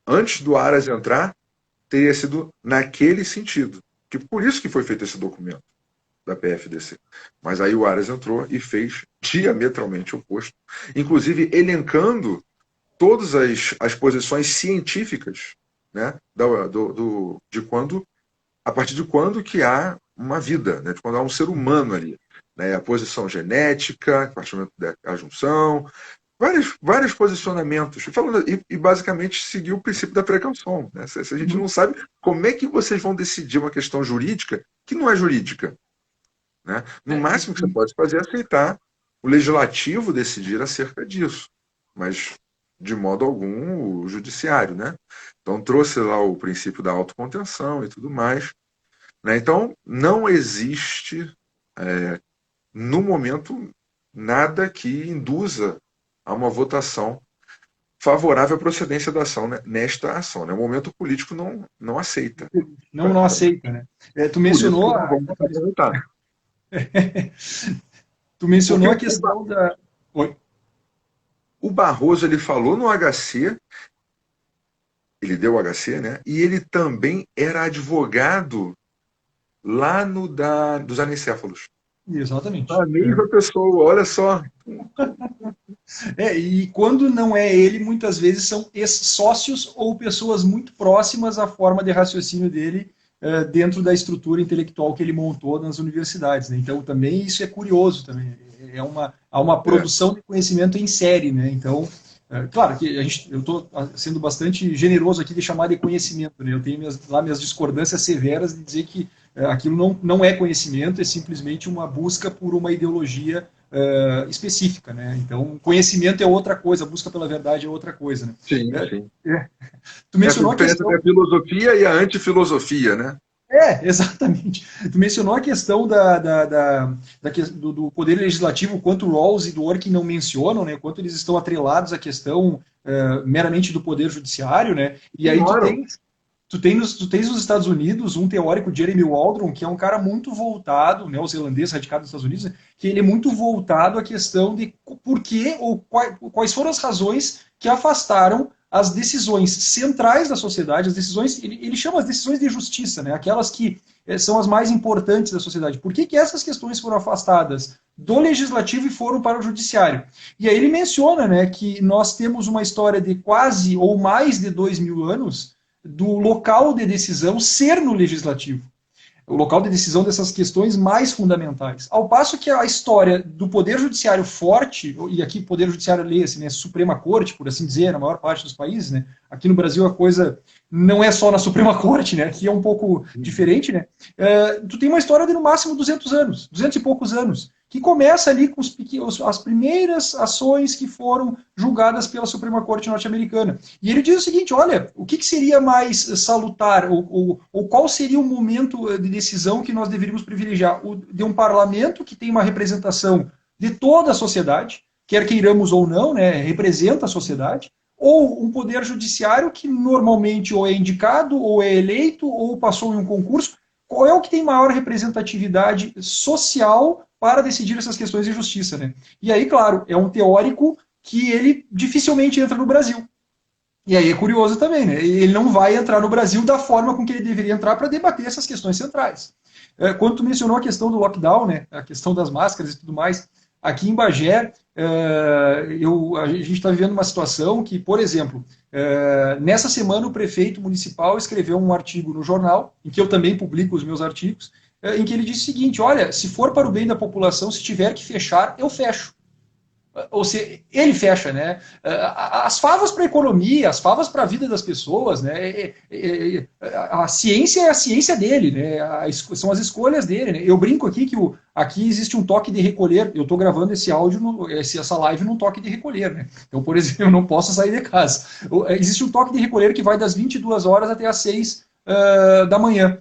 antes do Aras entrar, teria sido naquele sentido. Que por isso que foi feito esse documento da PFDC. Mas aí o Aras entrou e fez diametralmente oposto, inclusive elencando todas as posições científicas, né, de quando, a partir de quando que há uma vida, né, de quando há um ser humano ali. Né, a posição genética, compartimento da junção, vários posicionamentos, e basicamente seguir o princípio da precaução. Né? Se a gente não sabe, como é que vocês vão decidir uma questão jurídica que não é jurídica? Né? No máximo que você pode fazer é aceitar o legislativo decidir acerca disso, mas de modo algum o judiciário. Né? Então trouxe lá o princípio da autocontenção e tudo mais. Né? Então não existe no momento, nada que induza a uma votação favorável à procedência da ação, né, nesta ação. Né? O momento político não aceita. Não aceita, né? Tu mencionou Tu mencionou a questão da... Oi. O Barroso, ele falou no HC, ele deu o HC, né? E ele também era advogado lá dos anencéfalos. Exatamente. A mesma pessoa, olha só. E quando não é ele, muitas vezes são ex-sócios ou pessoas muito próximas à forma de raciocínio dele dentro da estrutura intelectual que ele montou nas universidades. Né? Então, também isso é curioso também. Há uma produção de conhecimento em série. Né? Então, claro que eu estou sendo bastante generoso aqui de chamar de conhecimento. Né? Eu tenho minhas discordâncias severas de dizer que aquilo não é conhecimento, é simplesmente uma busca por uma ideologia específica, né? Então, conhecimento é outra coisa, a busca pela verdade é outra coisa, né? Sim, sim. Tu mencionou a questão da filosofia e a antifilosofia, né? Exatamente. Tu mencionou a questão do poder legislativo, quanto o Rawls e do Orkin não mencionam, né? Quanto eles estão atrelados à questão meramente do poder judiciário, né? E aí tu tens nos Estados Unidos um teórico, Jeremy Waldron, que é um cara muito voltado, neozelandês, radicado nos Estados Unidos, que ele é muito voltado à questão de por que ou quais foram as razões que afastaram as decisões centrais da sociedade, as decisões, ele chama as decisões de justiça, né? Aquelas que são as mais importantes da sociedade. Por que essas questões foram afastadas do legislativo e foram para o judiciário? E aí ele menciona, né, que nós temos uma história de quase ou mais de 2000 anos do local de decisão ser no legislativo. o local de decisão dessas questões mais fundamentais. Ao passo que a história do Poder Judiciário forte, e aqui Poder Judiciário leia-se, né, Suprema Corte, por assim dizer, na maior parte dos países, né, aqui no Brasil a coisa não é só na Suprema Corte, né, aqui é um pouco diferente, né, tu tem uma história de no máximo 200 anos, 200 e poucos anos, que começa ali com as primeiras ações que foram julgadas pela Suprema Corte norte-americana. E ele diz o seguinte, olha, o que seria mais salutar, ou qual seria o momento de decisão que nós deveríamos privilegiar? O de um parlamento que tem uma representação de toda a sociedade, quer queiramos ou não, né, representa a sociedade, ou um poder judiciário que normalmente ou é indicado, ou é eleito, ou passou em um concurso. Qual é o que tem maior representatividade social para decidir essas questões de justiça, né? E aí, claro, é um teórico que ele dificilmente entra no Brasil. E aí é curioso também, né? Ele não vai entrar no Brasil da forma com que ele deveria entrar para debater essas questões centrais. Quando tu mencionou a questão do lockdown, né? A questão das máscaras e tudo mais, aqui em Bagé, a gente está vivendo uma situação que, por exemplo, nessa semana o prefeito municipal escreveu um artigo no jornal, em que eu também publico os meus artigos, em que ele disse o seguinte, olha, se for para o bem da população, se tiver que fechar, eu fecho. Ou seja, ele fecha, né? As favas para a economia, as favas para a vida das pessoas, né? A ciência é a ciência dele, né? São as escolhas dele, né? Eu brinco aqui que aqui existe um toque de recolher. Eu estou gravando esse áudio, essa live num toque de recolher, né? Então, por exemplo, eu não posso sair de casa. Existe um toque de recolher que vai das 22 horas até as 6 da manhã.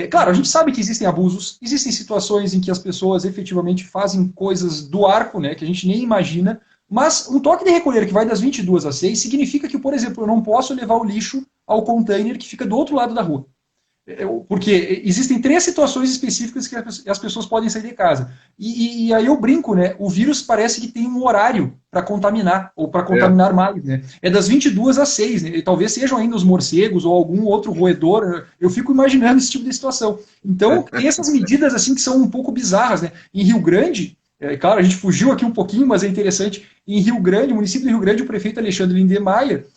Claro, a gente sabe que existem abusos, existem situações em que as pessoas efetivamente fazem coisas do arco, né, que a gente nem imagina, mas um toque de recolher que vai das 22 às 6 significa que, por exemplo, eu não posso levar o lixo ao container que fica do outro lado da rua. Porque existem 3 situações específicas que as pessoas podem sair de casa. E aí eu brinco, né? O vírus parece que tem um horário para contaminar, ou para contaminar mais, né? É das 22 às 6, né? E talvez sejam ainda os morcegos ou algum outro roedor. Eu fico imaginando esse tipo de situação. Então, tem essas medidas assim que são um pouco bizarras, né? Em Rio Grande, claro, a gente fugiu aqui um pouquinho, mas é interessante. Em Rio Grande, município de Rio Grande, o prefeito Alexandre Lindemeyer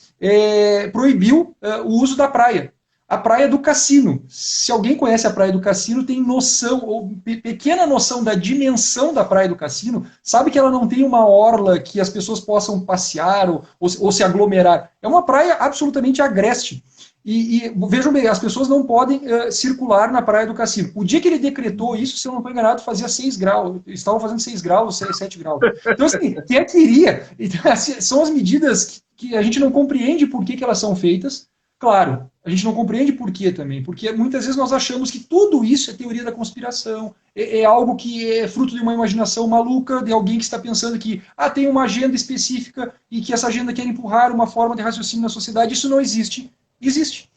proibiu o uso da praia. A Praia do Cassino. Se alguém conhece a Praia do Cassino, tem noção, ou pequena noção da dimensão da Praia do Cassino, sabe que ela não tem uma orla que as pessoas possam passear ou se aglomerar. É uma praia absolutamente agreste. E vejam bem, as pessoas não podem circular na Praia do Cassino. O dia que ele decretou isso, se eu não estou enganado, fazia 6 graus. Estavam fazendo 6 graus, 7 graus. Então, assim, quem é que iria? Então, assim, são as medidas que a gente não compreende por que elas são feitas. Claro, a gente não compreende por quê também, porque muitas vezes nós achamos que tudo isso é teoria da conspiração, é algo que é fruto de uma imaginação maluca, de alguém que está pensando que tem uma agenda específica e que essa agenda quer empurrar uma forma de raciocínio na sociedade. Isso não existe. Existe.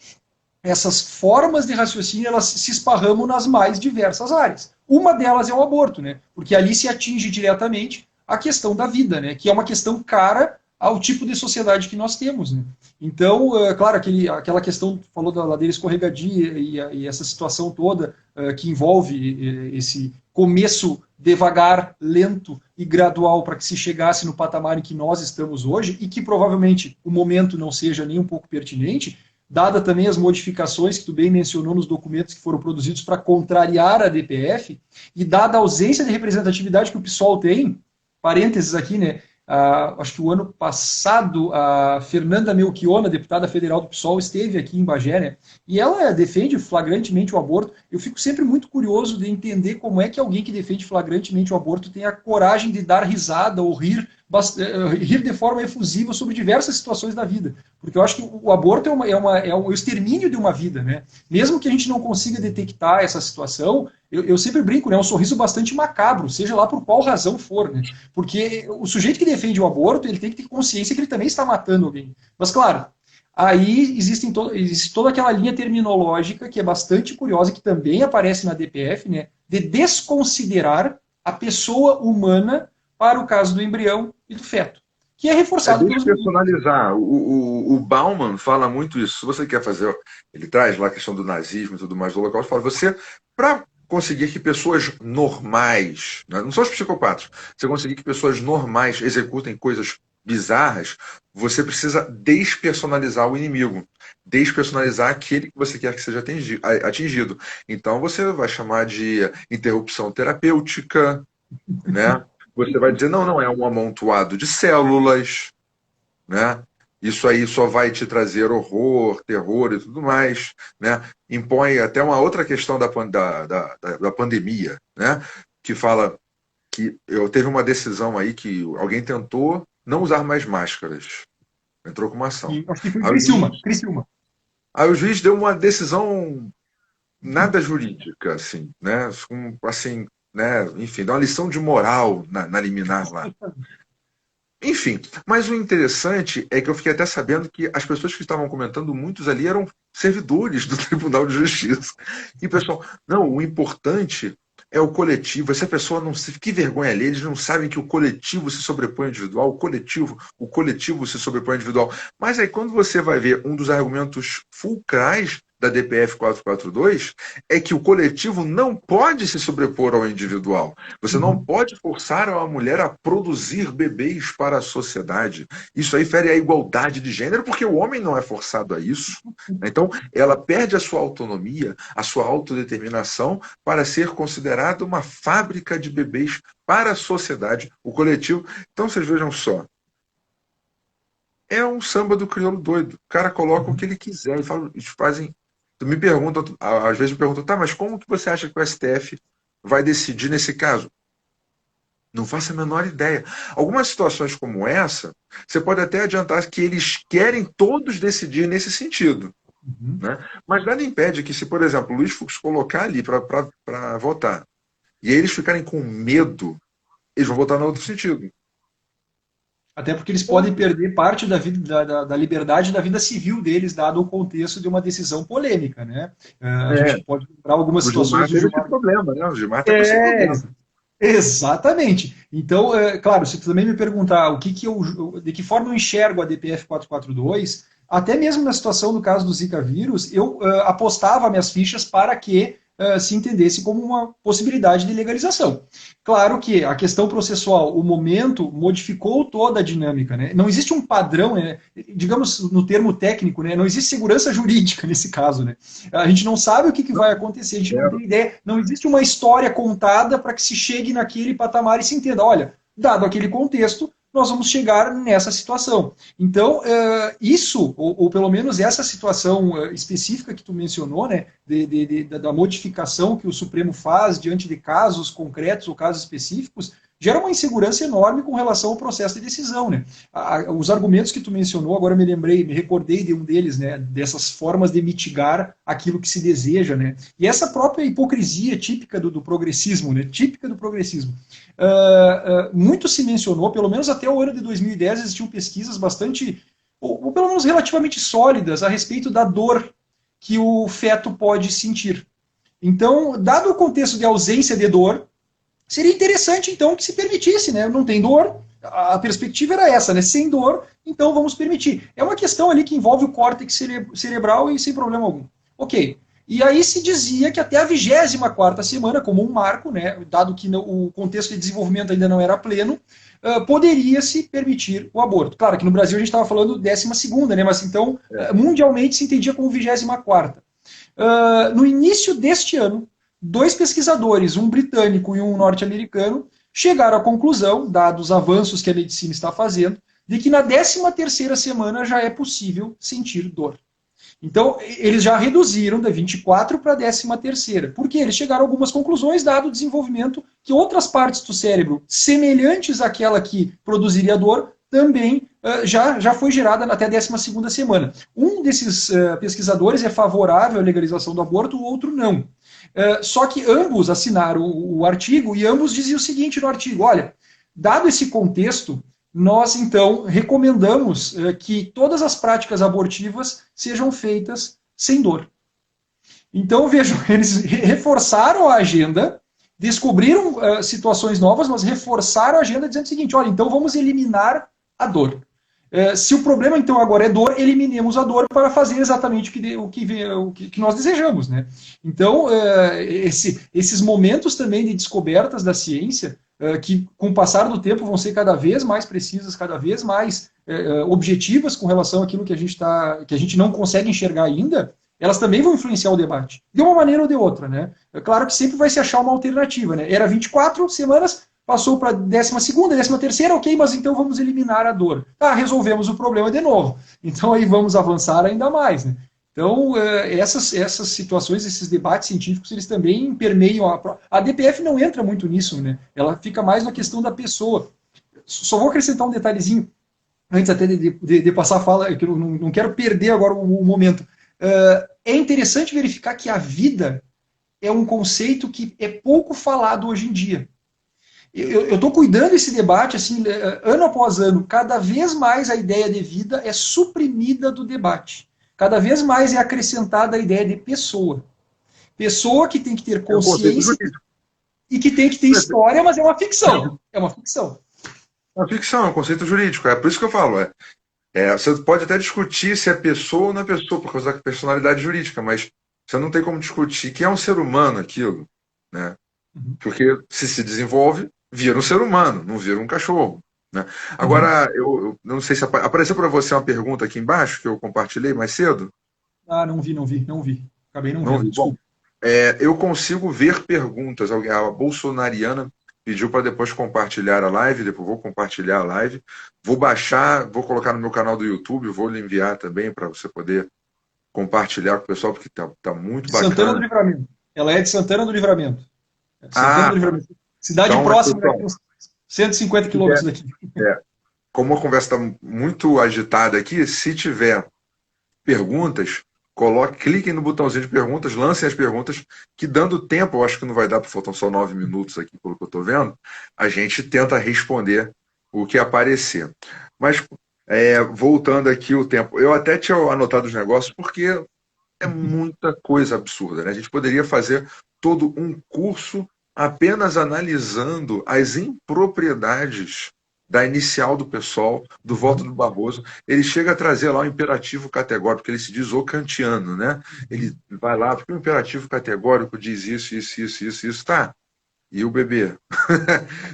Essas formas de raciocínio, elas se esparramam nas mais diversas áreas. Uma delas é o aborto, né? Porque ali se atinge diretamente a questão da vida, né? Que é uma questão cara ao tipo de sociedade que nós temos, né? Então, claro, aquela questão, falou da ladeira escorregadia e essa situação toda que envolve esse começo devagar, lento e gradual para que se chegasse no patamar em que nós estamos hoje e que provavelmente o momento não seja nem um pouco pertinente, dada também as modificações que tu bem mencionou nos documentos que foram produzidos para contrariar a DPF e dada a ausência de representatividade que o PSOL tem, parênteses aqui, né? Acho que o ano passado, a Fernanda Melchiona, deputada federal do PSOL, esteve aqui em Bagé, né? E ela defende flagrantemente o aborto. Eu fico sempre muito curioso de entender como é que alguém que defende flagrantemente o aborto tem a coragem de dar risada ou rir de forma efusiva sobre diversas situações da vida. Porque eu acho que o aborto é o extermínio de uma vida, né? Mesmo que a gente não consiga detectar essa situação, eu sempre brinco, né? É um sorriso bastante macabro, seja lá por qual razão for, né? Porque o sujeito que defende o aborto, ele tem que ter consciência que ele também está matando alguém. Mas, claro, aí existe toda aquela linha terminológica que é bastante curiosa, que também aparece na DPF, né? De desconsiderar a pessoa humana para o caso do embrião e do feto, que é reforçado pelos personalizar. O Bauman fala muito isso. Se você quer fazer, ele traz lá a questão do nazismo e tudo mais do Holocausto, fala, você, para conseguir que pessoas normais, não são os psicopatas, você conseguir que pessoas normais executem coisas bizarras, você precisa despersonalizar o inimigo, despersonalizar aquele que você quer que seja atingido. Então você vai chamar de interrupção terapêutica, né? Você vai dizer, não, não, é um amontoado de células, né? Isso aí só vai te trazer horror, terror e tudo mais, né? Impõe até uma outra questão da pandemia, né? Que fala que teve uma decisão aí que alguém tentou não usar mais máscaras. Entrou com uma ação. E acho que foi Aí o juiz, Criciúma. aí o juiz deu uma decisão nada jurídica, assim, né? Assim, né? Enfim, deu uma lição de moral na liminar lá. Enfim, mas o interessante é que eu fiquei até sabendo que as pessoas que estavam comentando, muitos ali eram servidores do Tribunal de Justiça. E pessoal, não, o importante é o coletivo. Essa pessoa não se. Que vergonha ali, eles não sabem que o coletivo se sobrepõe ao individual, o coletivo se sobrepõe ao individual. Mas aí, quando você vai ver um dos argumentos fulcrais da DPF 442, é que o coletivo não pode se sobrepor ao individual. Você não pode forçar a mulher a produzir bebês para a sociedade. Isso aí fere a igualdade de gênero, porque o homem não é forçado a isso. Então, ela perde a sua autonomia, a sua autodeterminação, para ser considerada uma fábrica de bebês para a sociedade, o coletivo. Então, vocês vejam só. É um samba do crioulo doido. O cara coloca o que ele quiser. Eles fazem. Tu me pergunta, às vezes me perguntam, tá, mas como que você acha que o STF vai decidir nesse caso? Não faço a menor ideia. Algumas situações como essa, você pode até adiantar que eles querem todos decidir nesse sentido. Né? Mas nada impede que, se, por exemplo, o Luiz Fux colocar ali para votar, e eles ficarem com medo, eles vão votar no outro sentido. Até porque eles podem perder parte da vida, da liberdade da vida civil deles, dado o contexto de uma decisão polêmica, né? A gente pode lembrar algumas situações do Gilmar. Esse problema, né? O Gilmar tem esse problema. Exatamente. Então, claro, se tu também me perguntar de que forma eu enxergo a DPF 442, até mesmo na situação do caso do Zika vírus, eu apostava minhas fichas para que se entendesse como uma possibilidade de legalização. Claro que a questão processual, o momento, modificou toda a dinâmica. Né? Não existe um padrão, né? Digamos no termo técnico, né? Não existe segurança jurídica nesse caso. Né? A gente não sabe o que vai acontecer, a gente não tem ideia. Não existe uma história contada para que se chegue naquele patamar e se entenda, olha, dado aquele contexto, nós vamos chegar nessa situação. Então, isso, ou pelo menos essa situação específica que tu mencionou, né, da modificação que o Supremo faz diante de casos concretos ou casos específicos, gera uma insegurança enorme com relação ao processo de decisão. Né? Os argumentos que tu mencionou, agora me recordei de um deles, né, dessas formas de mitigar aquilo que se deseja. Né? E essa própria hipocrisia típica do progressismo, né, típica do progressismo. Muito se mencionou, pelo menos até o ano de 2010, existiam pesquisas bastante, ou pelo menos relativamente sólidas, a respeito da dor que o feto pode sentir. Então, dado o contexto de ausência de dor, seria interessante, então, que se permitisse, né? Não tem dor, a perspectiva era essa, né? Sem dor, então vamos permitir. É uma questão ali que envolve o córtex cerebral e sem problema algum. Ok. E aí se dizia que até a 24ª semana, como um marco, né, dado que o contexto de desenvolvimento ainda não era pleno, poderia-se permitir o aborto. Claro que no Brasil a gente estava falando 12ª, né, mas então mundialmente se entendia como 24ª. No início deste ano, 2 pesquisadores, um britânico e um norte-americano, chegaram à conclusão, dados os avanços que a medicina está fazendo, de que na 13ª semana já é possível sentir dor. Então, eles já reduziram da 24 para a 13ª. Porque eles chegaram a algumas conclusões, dado o desenvolvimento que outras partes do cérebro, semelhantes àquela que produziria dor, também já foi gerada até a 12ª semana. Um desses pesquisadores é favorável à legalização do aborto, o outro não. Só que ambos assinaram o artigo e ambos diziam o seguinte no artigo, olha, dado esse contexto, nós, então, recomendamos que todas as práticas abortivas sejam feitas sem dor. Então, vejam, eles reforçaram a agenda, descobriram situações novas, mas reforçaram a agenda dizendo o seguinte, olha, então vamos eliminar a dor. Se o problema, então, agora é dor, eliminemos a dor para fazer exatamente o que nós desejamos. Né? Então, esses momentos também de descobertas da ciência que com o passar do tempo vão ser cada vez mais precisas, cada vez mais objetivas com relação àquilo que a gente não consegue enxergar ainda, elas também vão influenciar o debate, de uma maneira ou de outra, né? É claro que sempre vai se achar uma alternativa, né? Era 24 semanas, passou para 12ª, 13ª, ok, mas então vamos eliminar a dor. Tá, resolvemos o problema de novo. Então aí vamos avançar ainda mais, né? Então, essas situações, esses debates científicos, eles também permeiam a DPF não entra muito nisso, né? Ela fica mais na questão da pessoa. Só vou acrescentar um detalhezinho, antes até de passar a fala, que eu não quero perder agora o momento. É interessante verificar que a vida é um conceito que é pouco falado hoje em dia. Eu estou cuidando desse debate, assim, ano após ano, cada vez mais a ideia de vida é suprimida do debate. Cada vez mais é acrescentada a ideia de pessoa. Pessoa que tem que ter consciência e que tem que ter história, mas é uma ficção. É uma ficção. É uma ficção, é um conceito jurídico. É por isso que eu falo. Você pode até discutir se é pessoa ou não é pessoa, por causa da personalidade jurídica, mas você não tem como discutir quem é um ser humano aquilo, né? Porque se desenvolve, vira um ser humano, não vira um cachorro. Né? Agora, eu não sei se apareceu para você uma pergunta aqui embaixo, que eu compartilhei mais cedo. Ah, não vi. Acabei não vendo, desculpa. Bom, eu consigo ver perguntas. A bolsonariana pediu para depois compartilhar a live, depois vou compartilhar a live. Vou baixar, vou colocar no meu canal do YouTube, vou lhe enviar também para você poder compartilhar com o pessoal, porque tá muito bacana. Santana do Livramento. Ela é de Santana do Livramento. Santana do Livramento. Cidade então, próxima, daqui, uns 150 quilômetros daqui. Como a conversa está muito agitada aqui, se tiver perguntas, cliquem no botãozinho de perguntas, lancem as perguntas, que dando tempo, eu acho que não vai dar, porque faltam só 9 minutos aqui, pelo que eu estou vendo, a gente tenta responder o que aparecer. Mas, voltando aqui o tempo, eu até tinha anotado os negócios, porque é muita coisa absurda, né? A gente poderia fazer todo um curso apenas analisando as impropriedades da inicial do PSOL, do voto do Barroso. Ele chega a trazer lá o imperativo categórico, porque ele se diz o kantiano, né? Ele vai lá, porque o imperativo categórico diz isso, tá? E o bebê?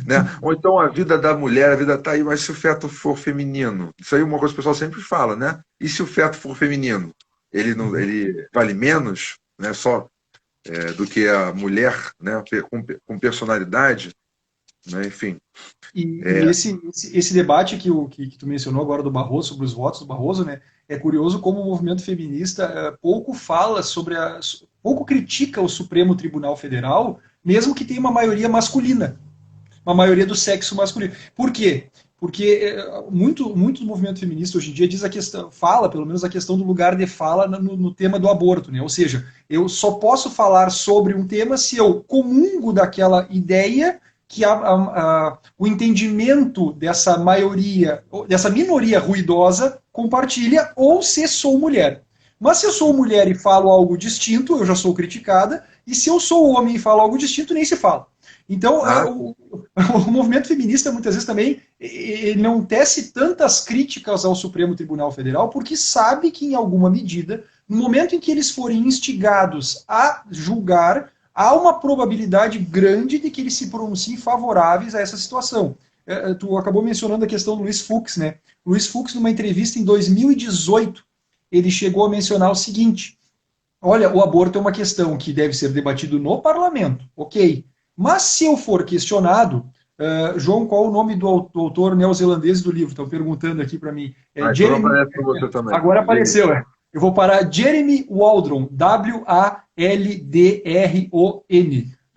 Né? Ou então a vida da mulher, a vida tá aí, mas se o feto for feminino? Isso aí é uma coisa que o pessoal sempre fala, né? E se o feto for feminino? Ele vale menos, né? Só do que a mulher, né, com personalidade, né, enfim. E esse debate que tu mencionou agora do Barroso, sobre os votos do Barroso, né, é curioso como o movimento feminista pouco fala pouco critica o Supremo Tribunal Federal, mesmo que tenha uma maioria masculina, uma maioria do sexo masculino. Por quê? Porque muito do movimento feminista hoje em dia fala pelo menos a questão do lugar de fala no tema do aborto, né? Ou seja, eu só posso falar sobre um tema se eu comungo daquela ideia que o entendimento dessa maioria, dessa minoria ruidosa compartilha, ou se sou mulher. Mas se eu sou mulher e falo algo distinto, eu já sou criticada, e se eu sou homem e falo algo distinto, nem se fala. Então, o movimento feminista, muitas vezes também, ele não tece tantas críticas ao Supremo Tribunal Federal, porque sabe que, em alguma medida, no momento em que eles forem instigados a julgar, há uma probabilidade grande de que eles se pronunciem favoráveis a essa situação. Tu acabou mencionando a questão do Luiz Fux, né? Luiz Fux, numa entrevista em 2018, ele chegou a mencionar o seguinte: olha, o aborto é uma questão que deve ser debatido no parlamento, ok. Mas se eu for questionado, João, qual o nome do autor neozelandês do livro? Estão perguntando aqui para mim. Jeremy... você também. Agora apareceu. Eu vou parar. Jeremy Waldron, W-A-L-D-R-O-N.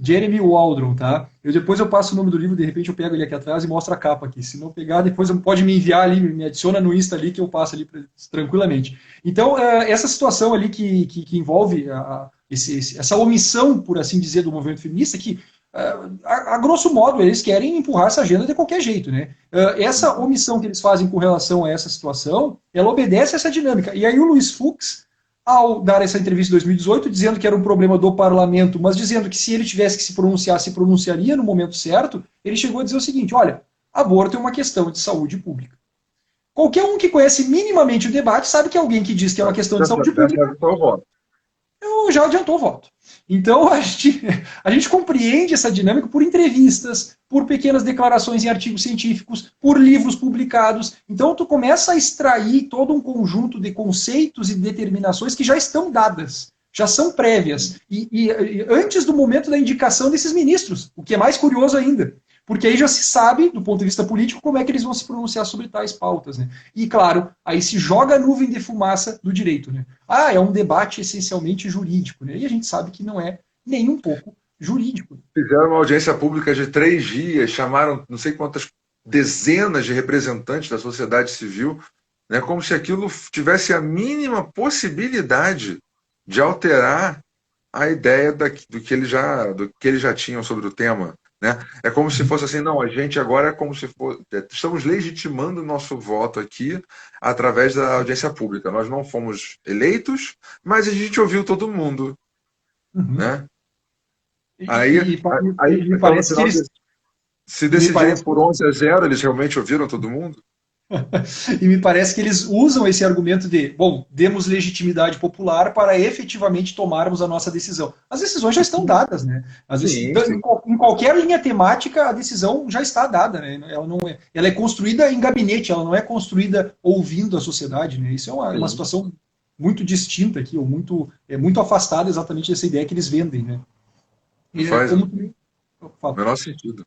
Jeremy Waldron, tá? Depois eu passo o nome do livro, de repente eu pego ele aqui atrás e mostro a capa aqui. Se não pegar, depois pode me enviar ali, me adiciona no Insta ali que eu passo ali tranquilamente. Então, essa situação ali que envolve essa omissão, por assim dizer, do movimento feminista, que a grosso modo, eles querem empurrar essa agenda de qualquer jeito, né? Essa omissão que eles fazem com relação a essa situação, ela obedece a essa dinâmica. E aí o Luiz Fux, ao dar essa entrevista em 2018, dizendo que era um problema do parlamento, mas dizendo que se ele tivesse que se pronunciar, se pronunciaria no momento certo, ele chegou a dizer o seguinte: olha, aborto é uma questão de saúde pública. Qualquer um que conhece minimamente o debate sabe que alguém que diz que é uma questão de saúde pública... já adiantou o voto. Então, a gente compreende essa dinâmica por entrevistas, por pequenas declarações em artigos científicos, por livros publicados. Então, tu começa a extrair todo um conjunto de conceitos e determinações que já estão dadas, já são prévias, e antes do momento da indicação desses ministros, o que é mais curioso ainda. Porque aí já se sabe, do ponto de vista político, como é que eles vão se pronunciar sobre tais pautas. Né? E, claro, aí se joga a nuvem de fumaça do direito. Né? É um debate essencialmente jurídico. Né? E a gente sabe que não é nem um pouco jurídico. Fizeram uma audiência pública de 3 dias, chamaram não sei quantas dezenas de representantes da sociedade civil, né, como se aquilo tivesse a mínima possibilidade de alterar a ideia do que eles já tinham sobre o tema. Né? É como se fosse assim, não, a gente agora é como se fosse, estamos legitimando o nosso voto aqui através da audiência pública. Nós não fomos eleitos, mas a gente ouviu todo mundo. Uhum. Né? Me parece que eles... Se decidirem por 11-0, eles realmente ouviram todo mundo? E me parece que eles usam esse argumento de, bom, demos legitimidade popular para efetivamente tomarmos a nossa decisão. As decisões já estão dadas, né? Sim. Em qualquer linha temática, a decisão já está dada, né? Ela é construída em gabinete, ela não é construída ouvindo a sociedade, né? Isso é uma situação muito distinta aqui, ou muito afastada exatamente dessa ideia que eles vendem, né? Não faz o menor sentido.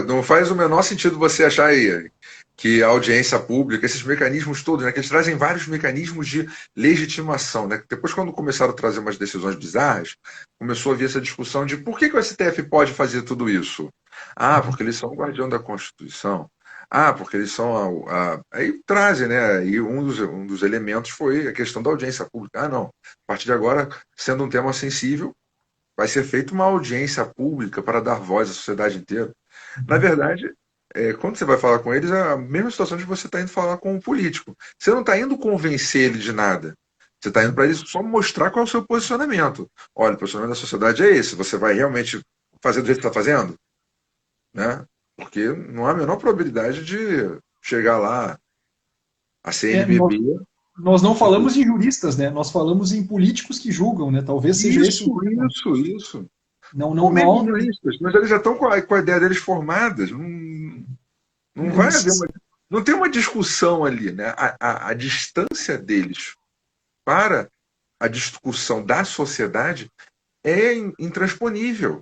Não faz o menor sentido você achar aí que a audiência pública, esses mecanismos todos, né, que eles trazem vários mecanismos de legitimação. Né? Depois, quando começaram a trazer umas decisões bizarras, começou a vir essa discussão de por que o STF pode fazer tudo isso? Porque eles são o guardião da Constituição. Porque eles são Aí trazem, né? E um dos elementos foi a questão da audiência pública. Não. A partir de agora, sendo um tema sensível, vai ser feita uma audiência pública para dar voz à sociedade inteira. Na verdade, quando você vai falar com eles, é a mesma situação de você estar indo falar com um político. Você não está indo convencer ele de nada. Você está indo para ele só mostrar qual é o seu posicionamento. Olha, o posicionamento da sociedade é esse. Você vai realmente fazer do jeito que está fazendo? Né? Porque não há a menor probabilidade de chegar lá a CNBB. Nós não falamos em juristas, né? Nós falamos em políticos que julgam, né? Talvez seja esse o problema. Isso. Não, juristas, mas eles já estão com a ideia deles formadas. Não vai haver não tem uma discussão ali, né? A distância deles para a discussão da sociedade é intransponível.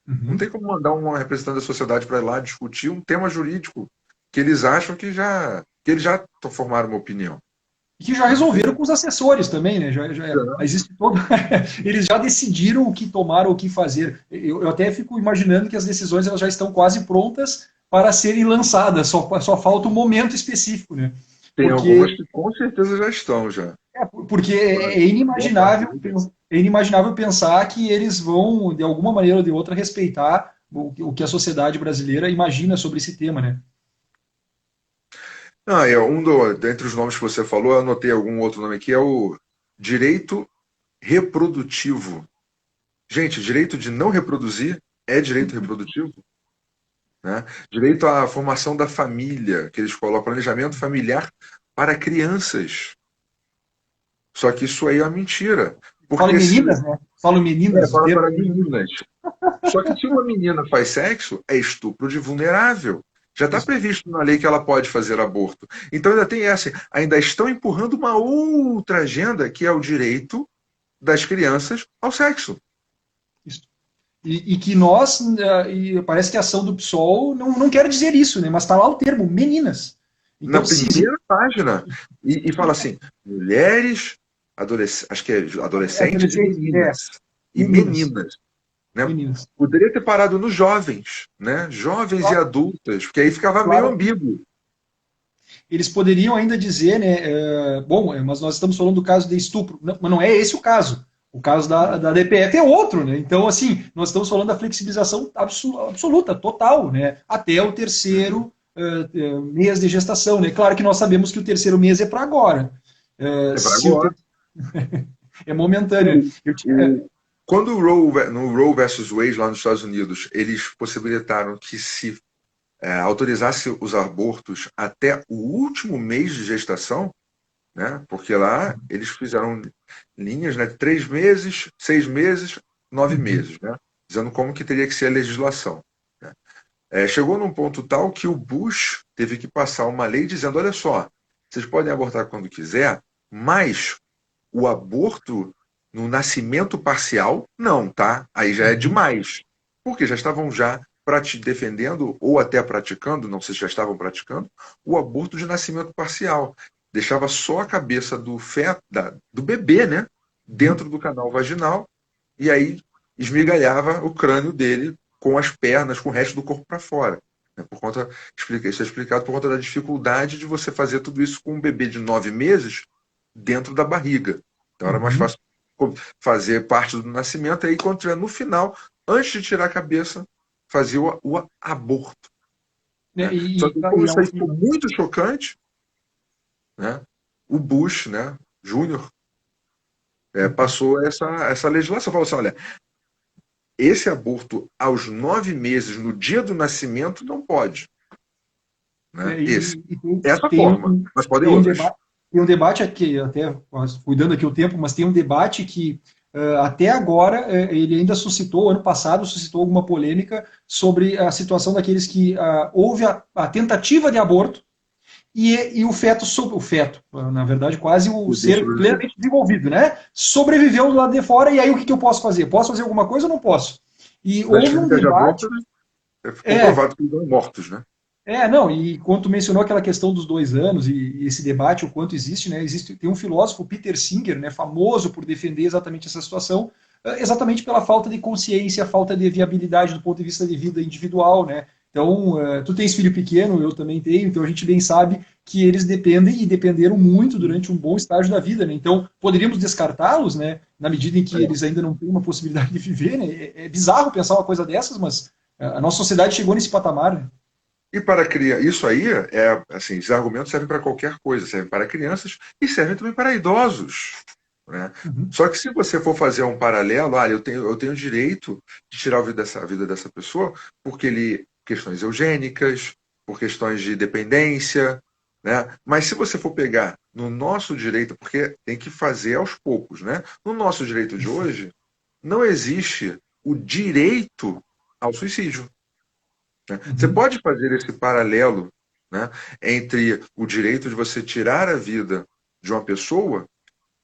Não tem como mandar um representante da sociedade para ir lá discutir um tema jurídico que eles acham que eles já formaram uma opinião. E que já resolveram com os assessores também, né? Existe todo... Eles já decidiram o que tomar ou o que fazer. Eu até fico imaginando que as decisões elas já estão quase prontas para serem lançadas, só falta um momento específico, né? Tem algumas que com certeza já estão, já. Porque é inimaginável pensar que eles vão, de alguma maneira ou de outra, respeitar o que a sociedade brasileira imagina sobre esse tema, né? Dentre os nomes que você falou, eu anotei algum outro nome aqui, é o direito reprodutivo. Gente, direito de não reproduzir é direito reprodutivo? Né? Direito à formação da família, que eles colocam planejamento familiar para crianças. Só que isso aí é uma mentira. Fala meninas, né? Fala meninas. Fala para meninas. Só que se uma menina faz sexo, é estupro de vulnerável. Já está previsto na lei que ela pode fazer aborto. Então ainda tem essa. Ainda estão empurrando uma outra agenda, que é o direito das crianças ao sexo. Isso. E que nós, parece que a ação do PSOL não quer dizer isso, né? Mas está lá o termo, meninas. Então, na primeira página. E fala assim, mulheres, acho que é adolescentes, meninas. E meninas. Né? Poderia ter parado nos jovens, né? Jovens e adultas, porque aí ficava meio ambíguo. Eles poderiam ainda dizer, né? Mas nós estamos falando do caso de estupro. Não, mas não é esse o caso. O caso da DPF é outro, né? Então, assim, nós estamos falando da flexibilização absoluta, total, né? Até o terceiro mês de gestação, né? Claro que nós sabemos que o terceiro mês é para agora. É para agora. É momentâneo. Quando no Roe versus Wade, lá nos Estados Unidos, eles possibilitaram que se autorizasse os abortos até o último mês de gestação, né? Porque lá eles fizeram linhas, né, de 3 meses, 6 meses, 9 meses, né? Dizendo como que teria que ser a legislação, né? Chegou num ponto tal que o Bush teve que passar uma lei dizendo: olha só, vocês podem abortar quando quiser, mas o aborto no nascimento parcial, não, tá? Aí já é demais. Porque já estavam já defendendo, ou até praticando, não sei se já estavam praticando, o aborto de nascimento parcial. Deixava só a cabeça do feto, do bebê, né? Dentro do canal vaginal, e aí esmigalhava o crânio dele com as pernas, com o resto do corpo para fora. Né? Isso é explicado por conta da dificuldade de você fazer tudo isso com um bebê de 9 meses dentro da barriga. Então era mais Uhum. fácil fazer parte do nascimento, e aí quando tiver no final, antes de tirar a cabeça, fazia o aborto. Né, Né? Só que como e isso aí ficou muito chocante, né, o Bush, né, Júnior, passou essa legislação. Falou assim: olha, esse aborto aos 9 meses, no dia do nascimento, não pode. Né? Essa tem forma, mas podem tem um outras. debate, tem um debate aqui, até cuidando aqui o tempo, mas tem um debate que até agora ele ainda suscitou, ano passado, suscitou alguma polêmica sobre a situação daqueles que houve a tentativa de aborto e o feto, na verdade, quase o ser plenamente desenvolvido, né? Sobreviveu do lado de fora, e aí o que eu posso fazer? Posso fazer alguma coisa ou não posso? E Nas houve um clínicas de debate. aborto, né, é É, comprovado que eles eram mortos, né? não, e quando tu mencionou aquela questão dos 2 anos e esse debate, o quanto existe, né? Tem um filósofo, Peter Singer, né, famoso por defender exatamente essa situação, exatamente pela falta de consciência, falta de viabilidade do ponto de vista de vida individual, né? Então, tu tens filho pequeno, eu também tenho, então a gente bem sabe que eles dependem e dependeram muito durante um bom estágio da vida, né? Então, poderíamos descartá-los, né? Na medida em que É. eles ainda não têm uma possibilidade de viver, né? É bizarro pensar uma coisa dessas, mas a nossa sociedade chegou nesse patamar, né? E para criar isso aí assim, esses argumentos servem para qualquer coisa, servem para crianças e servem também para idosos, né? Uhum. Só que se você for fazer um paralelo, eu tenho direito de tirar a vida dessa pessoa porque questões eugênicas, por questões de dependência, né? Mas se você for pegar no nosso direito, porque tem que fazer aos poucos, né? No nosso direito de hoje, não existe o direito ao suicídio. Né? Você Uhum. pode fazer esse paralelo, né, entre o direito de você tirar a vida de uma pessoa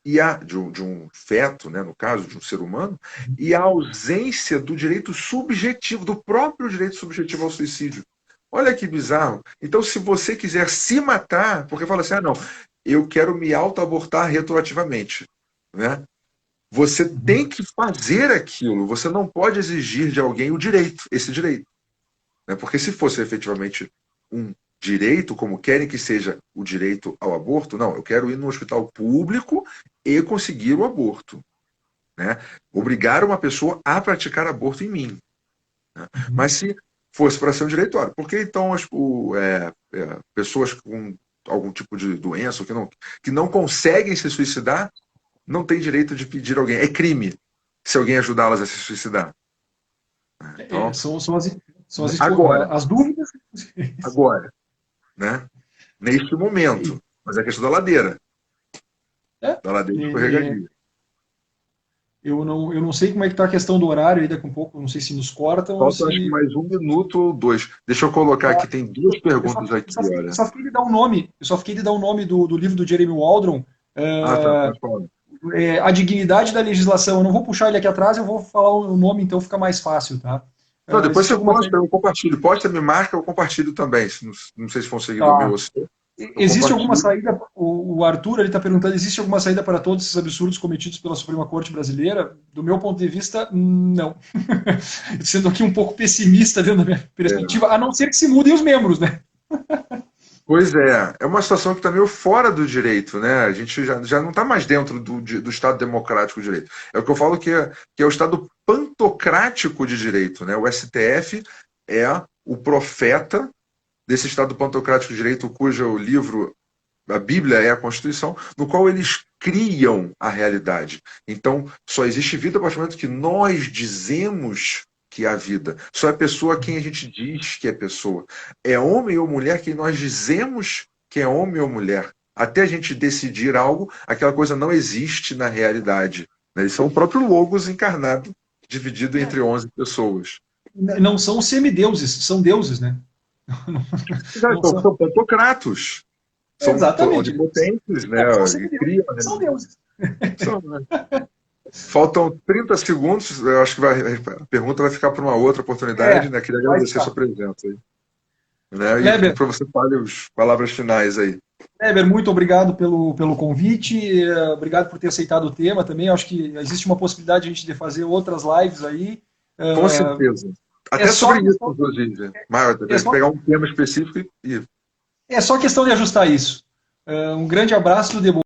de um feto, né, no caso, de um ser humano, e a ausência do direito subjetivo, do próprio direito subjetivo ao suicídio. Olha que bizarro. Então, se você quiser se matar, porque fala assim: não, eu quero me auto-abortar retroativamente, né? Você Uhum. tem que fazer aquilo, você não pode exigir de alguém esse direito. Né? Porque se fosse efetivamente um direito, como querem que seja o direito ao aborto, não, eu quero ir no hospital público e conseguir o aborto. Né? Obrigar uma pessoa a praticar aborto em mim. Né? Uhum. Mas se fosse para ser um direitório, por que então pessoas com algum tipo de doença que não conseguem se suicidar não têm direito de pedir a alguém? É crime se alguém ajudá-las a se suicidar. Então, São agora, as dúvidas. agora, né? Neste momento. Mas é a questão É, da ladeira é, escorregadia. eu não sei como é que está a questão do horário aí daqui a um pouco, não sei se nos cortam ou Falta acho que se. mais 1 minuto ou dois. Deixa eu colocar aqui, tem duas Eu só, perguntas eu aqui, só fiquei, eu olha. só fiquei de dar um nome, eu só fiquei de dar um nome do livro do Jeremy Waldron, Ah, tá, pode falar. A Dignidade da Legislação. Eu não vou puxar ele aqui atrás, eu vou falar o nome, então fica mais fácil, tá? Não, depois Existe você alguma posta, saída. eu compartilho. Posta, me marca, eu compartilho também. Não sei se for um seguidor meu Tá. ou seu, eu Existe alguma compartilho. saída? O Arthur ele está perguntando: existe alguma saída para todos esses absurdos cometidos pela Suprema Corte brasileira? Do meu ponto de vista, não. Sendo aqui um pouco pessimista dentro da minha É. perspectiva, a não ser que se mudem os membros, né? Pois é uma situação que está meio fora do direito, né? A gente já não está mais dentro do Estado democrático de direito. É o que eu falo que é o Estado pantocrático de direito, né? O STF é o profeta desse Estado pantocrático de direito, cujo livro, a Bíblia é a Constituição, no qual eles criam a realidade. Então, só existe vida a partir do momento que nós dizemos que há vida. Só é pessoa quem a gente diz que é pessoa. É homem ou mulher quem nós dizemos que é homem ou mulher. Até a gente decidir algo, aquela coisa não existe na realidade. Né? Eles são o próprio Logos encarnado, dividido entre 11 pessoas. Não são semideuses, são deuses, né? Não Então, são... são pantocratos. São Exatamente. onipotentes, né? São E semideuses, criam, são deuses. são, né? Faltam 30 segundos, eu acho que a pergunta vai ficar para uma outra oportunidade, né? Queria Vai agradecer a ficar. sua presença aí. Né? E Kleber, para você fale as palavras finais aí. Kleber, muito obrigado pelo convite, obrigado por ter aceitado o tema também. Acho que existe uma possibilidade de a gente de fazer outras lives aí. Com certeza. É Até só sobre isso, questão, inclusive. Mas é tem que só, pegar um tema específico e é só questão de ajustar isso. Um grande abraço, tudo de bom.